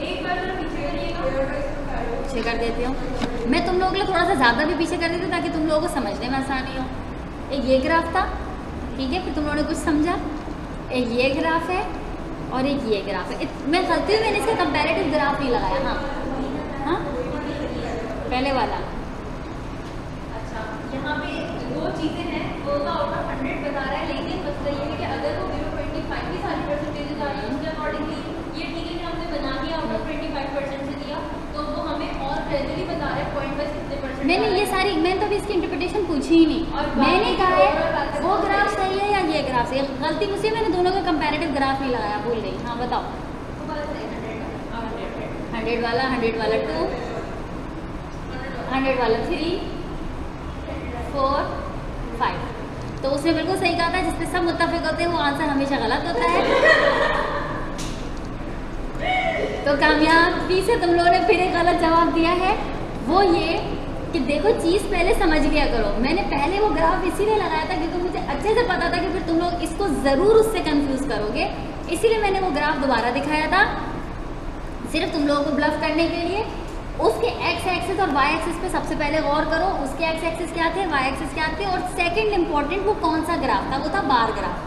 एक बार जरा पीछे करिएगा। पीछे कर देती हूँ मैं, तुम लोगों के लिए थोड़ा सा ज़्यादा भी पीछे कर देती हूँ ताकि तुम लोगों को समझने में आसानी हो। एक ये ग्राफ था, ठीक है, फिर तुम लोगों ने कुछ समझा। एक ये ग्राफ है और एक ये ग्राफ है। मैं गलती में मैंने इसका कंपैरेटिव ग्राफ नहीं लगाया। हाँ, पहले वाला। अच्छा, यहाँ पे दो चीज़ें हैं, वो का आउट ऑफ 100 बता रहा है, लेकिन मसला ये है कि अगर वो 0.25 की सारी परसेंटेज आ रही है, उसके अकॉर्डिंगली ये ठीक है कि हमने बना दिया आउट ऑफ 25% से दिया, तो वो हमें और ग्रेजुअली बता रहा है पॉइंट वाइज कितने परसेंट। मैंने ये सारी, मैंने तो अभी इसकी इंटरप्रिटेशन पूछी ही नहीं। और मैंने कहा है बाकी वो ग्राफ सही है या ये ग्राफ सही है। गलती मुझसे, मैंने दोनों का कंपैरेटिव ग्राफ नहीं लगाया, भूल गई। हाँ बताओ। 100 वाला, 100 वाला 2, 100 वाला 3, 4, 5। तो उसने बिल्कुल सही कहा था, जिसपे सब मुत्तफिक होते हैं वो आंसर हमेशा गलत होता है। तो कामयाबी से तुम लोगों ने फिर एक गलत जवाब दिया है। वो ये कि देखो, चीज़ पहले समझ लिया करो। मैंने पहले वो ग्राफ इसीलिए लगाया था क्योंकि मुझे अच्छे से पता था कि फिर तुम लोग इसको ज़रूर उससे कंफ्यूज करोगे, इसीलिए मैंने वो ग्राफ दोबारा दिखाया था, सिर्फ तुम लोगों को ब्लफ करने के लिए। उसके एक्स एक्सिस और वाई एक्सिस पे सबसे पहले गौर करो। उसके एक्स एक्सिस क्या थे, वाई एक्सिस क्या थे, और सेकंड इंपॉर्टेंट वो कौन सा ग्राफ था, वो था बार ग्राफ।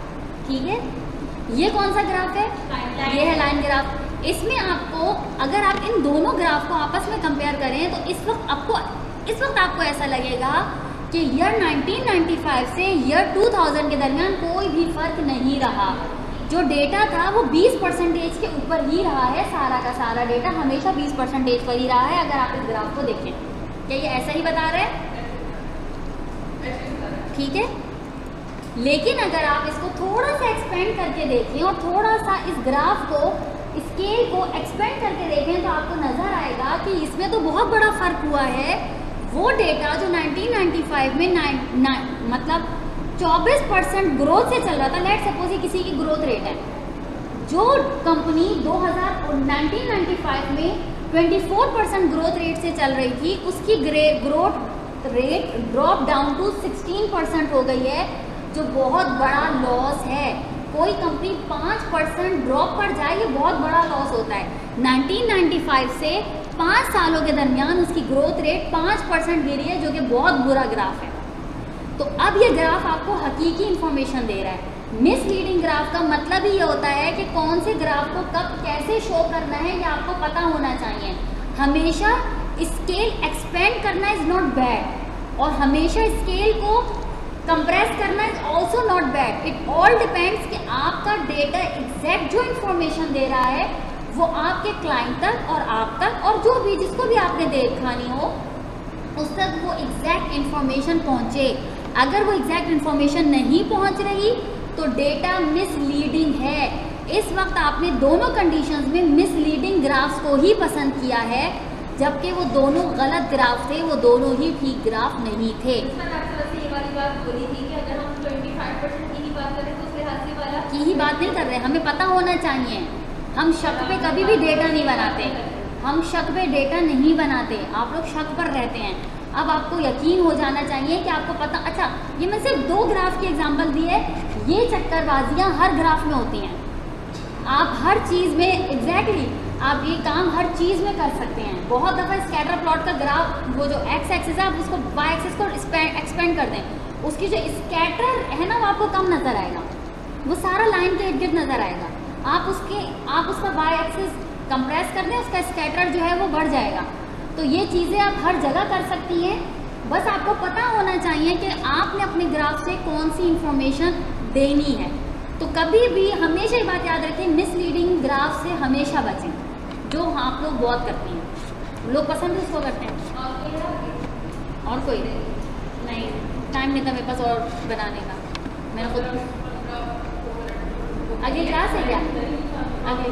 ठीक है, ये कौन सा ग्राफ है? ये है लाइन ग्राफ। इसमें आपको, अगर आप इन दोनों ग्राफ को आपस में कंपेयर करें तो इस वक्त आपको ऐसा लगेगा कि ईयर 1995 से ईयर 2000 के दरमियान कोई भी फर्क नहीं रहा। जो डेटा था वो 20% के ऊपर ही रहा है। सारा का सारा डेटा हमेशा 20% पर ही रहा है, अगर आप इस ग्राफ को देखें। क्या ये ऐसा ही बता रहे हैं? ठीक है, लेकिन अगर आप इसको थोड़ा सा एक्सपेंड करके देखें और थोड़ा सा इस ग्राफ को, स्केल को एक्सपेंड करके देखें तो आपको नज़र आएगा कि इसमें तो बहुत बड़ा फ़र्क हुआ है। वो डेटा जो 1995 में मतलब 24% ग्रोथ से चल रहा था, लेट सपोज ये किसी की ग्रोथ रेट है, जो कंपनी 1995 में 24% ग्रोथ रेट से चल रही थी, उसकी growth rate drop down to 16% हो गई है, जो बहुत बड़ा लॉस है। कोई कंपनी 5% ड्रॉप पर जाए, ये बहुत बड़ा लॉस होता है। 1995 से 5 सालों के दरमियान उसकी ग्रोथ रेट 5% गिरी है, जो कि बहुत बुरा ग्राफ है। तो अब ये ग्राफ आपको हकीकी इंफॉर्मेशन दे रहा है। मिसलीडिंग ग्राफ का मतलब ही ये होता है कि कौन से ग्राफ को कब कैसे शो करना है, ये आपको पता होना चाहिए। हमेशा स्केल एक्सपेंड करना इज़ नॉट बैड, और हमेशा स्केल को कंप्रेस करना is also not bad. It all depends कि आपका डेटा एग्जैक्ट जो इंफॉर्मेशन दे रहा है वो आपके क्लाइंट तक और आप तक, और जो भी जिसको भी आपने दिखानी हो उस तक वो एग्जैक्ट इंफॉर्मेशन पहुँचे। अगर वो एग्जैक्ट इंफॉर्मेशन नहीं पहुँच रही तो डेटा मिसलीडिंग है। इस वक्त आपने दोनों कंडीशंस में मिसलीडिंग ग्राफ्स को ही पसंद किया है, जबकि वो दोनों गलत ग्राफ थे, वो दोनों ही ठीक ग्राफ नहीं थे। ये वाली बात बोली थी कि अगर हम 25% की ही बात करें तो उस लिहाज से वाला की ही बात नहीं कर रहे, हमें पता होना चाहिए। हम शक पे कभी भी डेटा नहीं बनाते, हम शक पे डेटा नहीं बनाते, आप लोग शक पर रहते हैं। अब आपको यकीन हो जाना चाहिए कि आपको पता। अच्छा, ये मैं सिर्फ 2 ग्राफ की एग्जांपल दी है, ये चक्करबाजियाँ हर ग्राफ में होती हैं। आप हर चीज़ में एग्जैक्टली आप ये काम हर चीज़ में कर सकते हैं। बहुत दफ़ा स्कैटर प्लॉट का ग्राफ, वो जो एक्स एक्सिस है, आप उसको वाई एक्सिस को एक्सपेंड कर दें, उसकी जो स्कैटर है ना वो आपको कम नज़र आएगा, वो सारा लाइन के इर्द गिर्द नज़र आएगा। आप उसका वाई एक्सिस कंप्रेस कर दें, उसका स्कैटर जो है वो बढ़ जाएगा। तो ये चीज़ें आप हर जगह कर सकती हैं, बस आपको पता होना चाहिए कि आपने अपने ग्राफ से कौन सी इंफॉर्मेशन देनी है। तो कभी भी हमेशा ये बात याद रखें, मिसलीडिंग ग्राफ से हमेशा बचें, जो आप लोग बहुत करते हैं, लोग पसंद उसको करते हैं। और कोई नहीं, टाइम नहीं था मेरे पास और बनाने का। मैं खुद अगली क्लास है क्या? अगली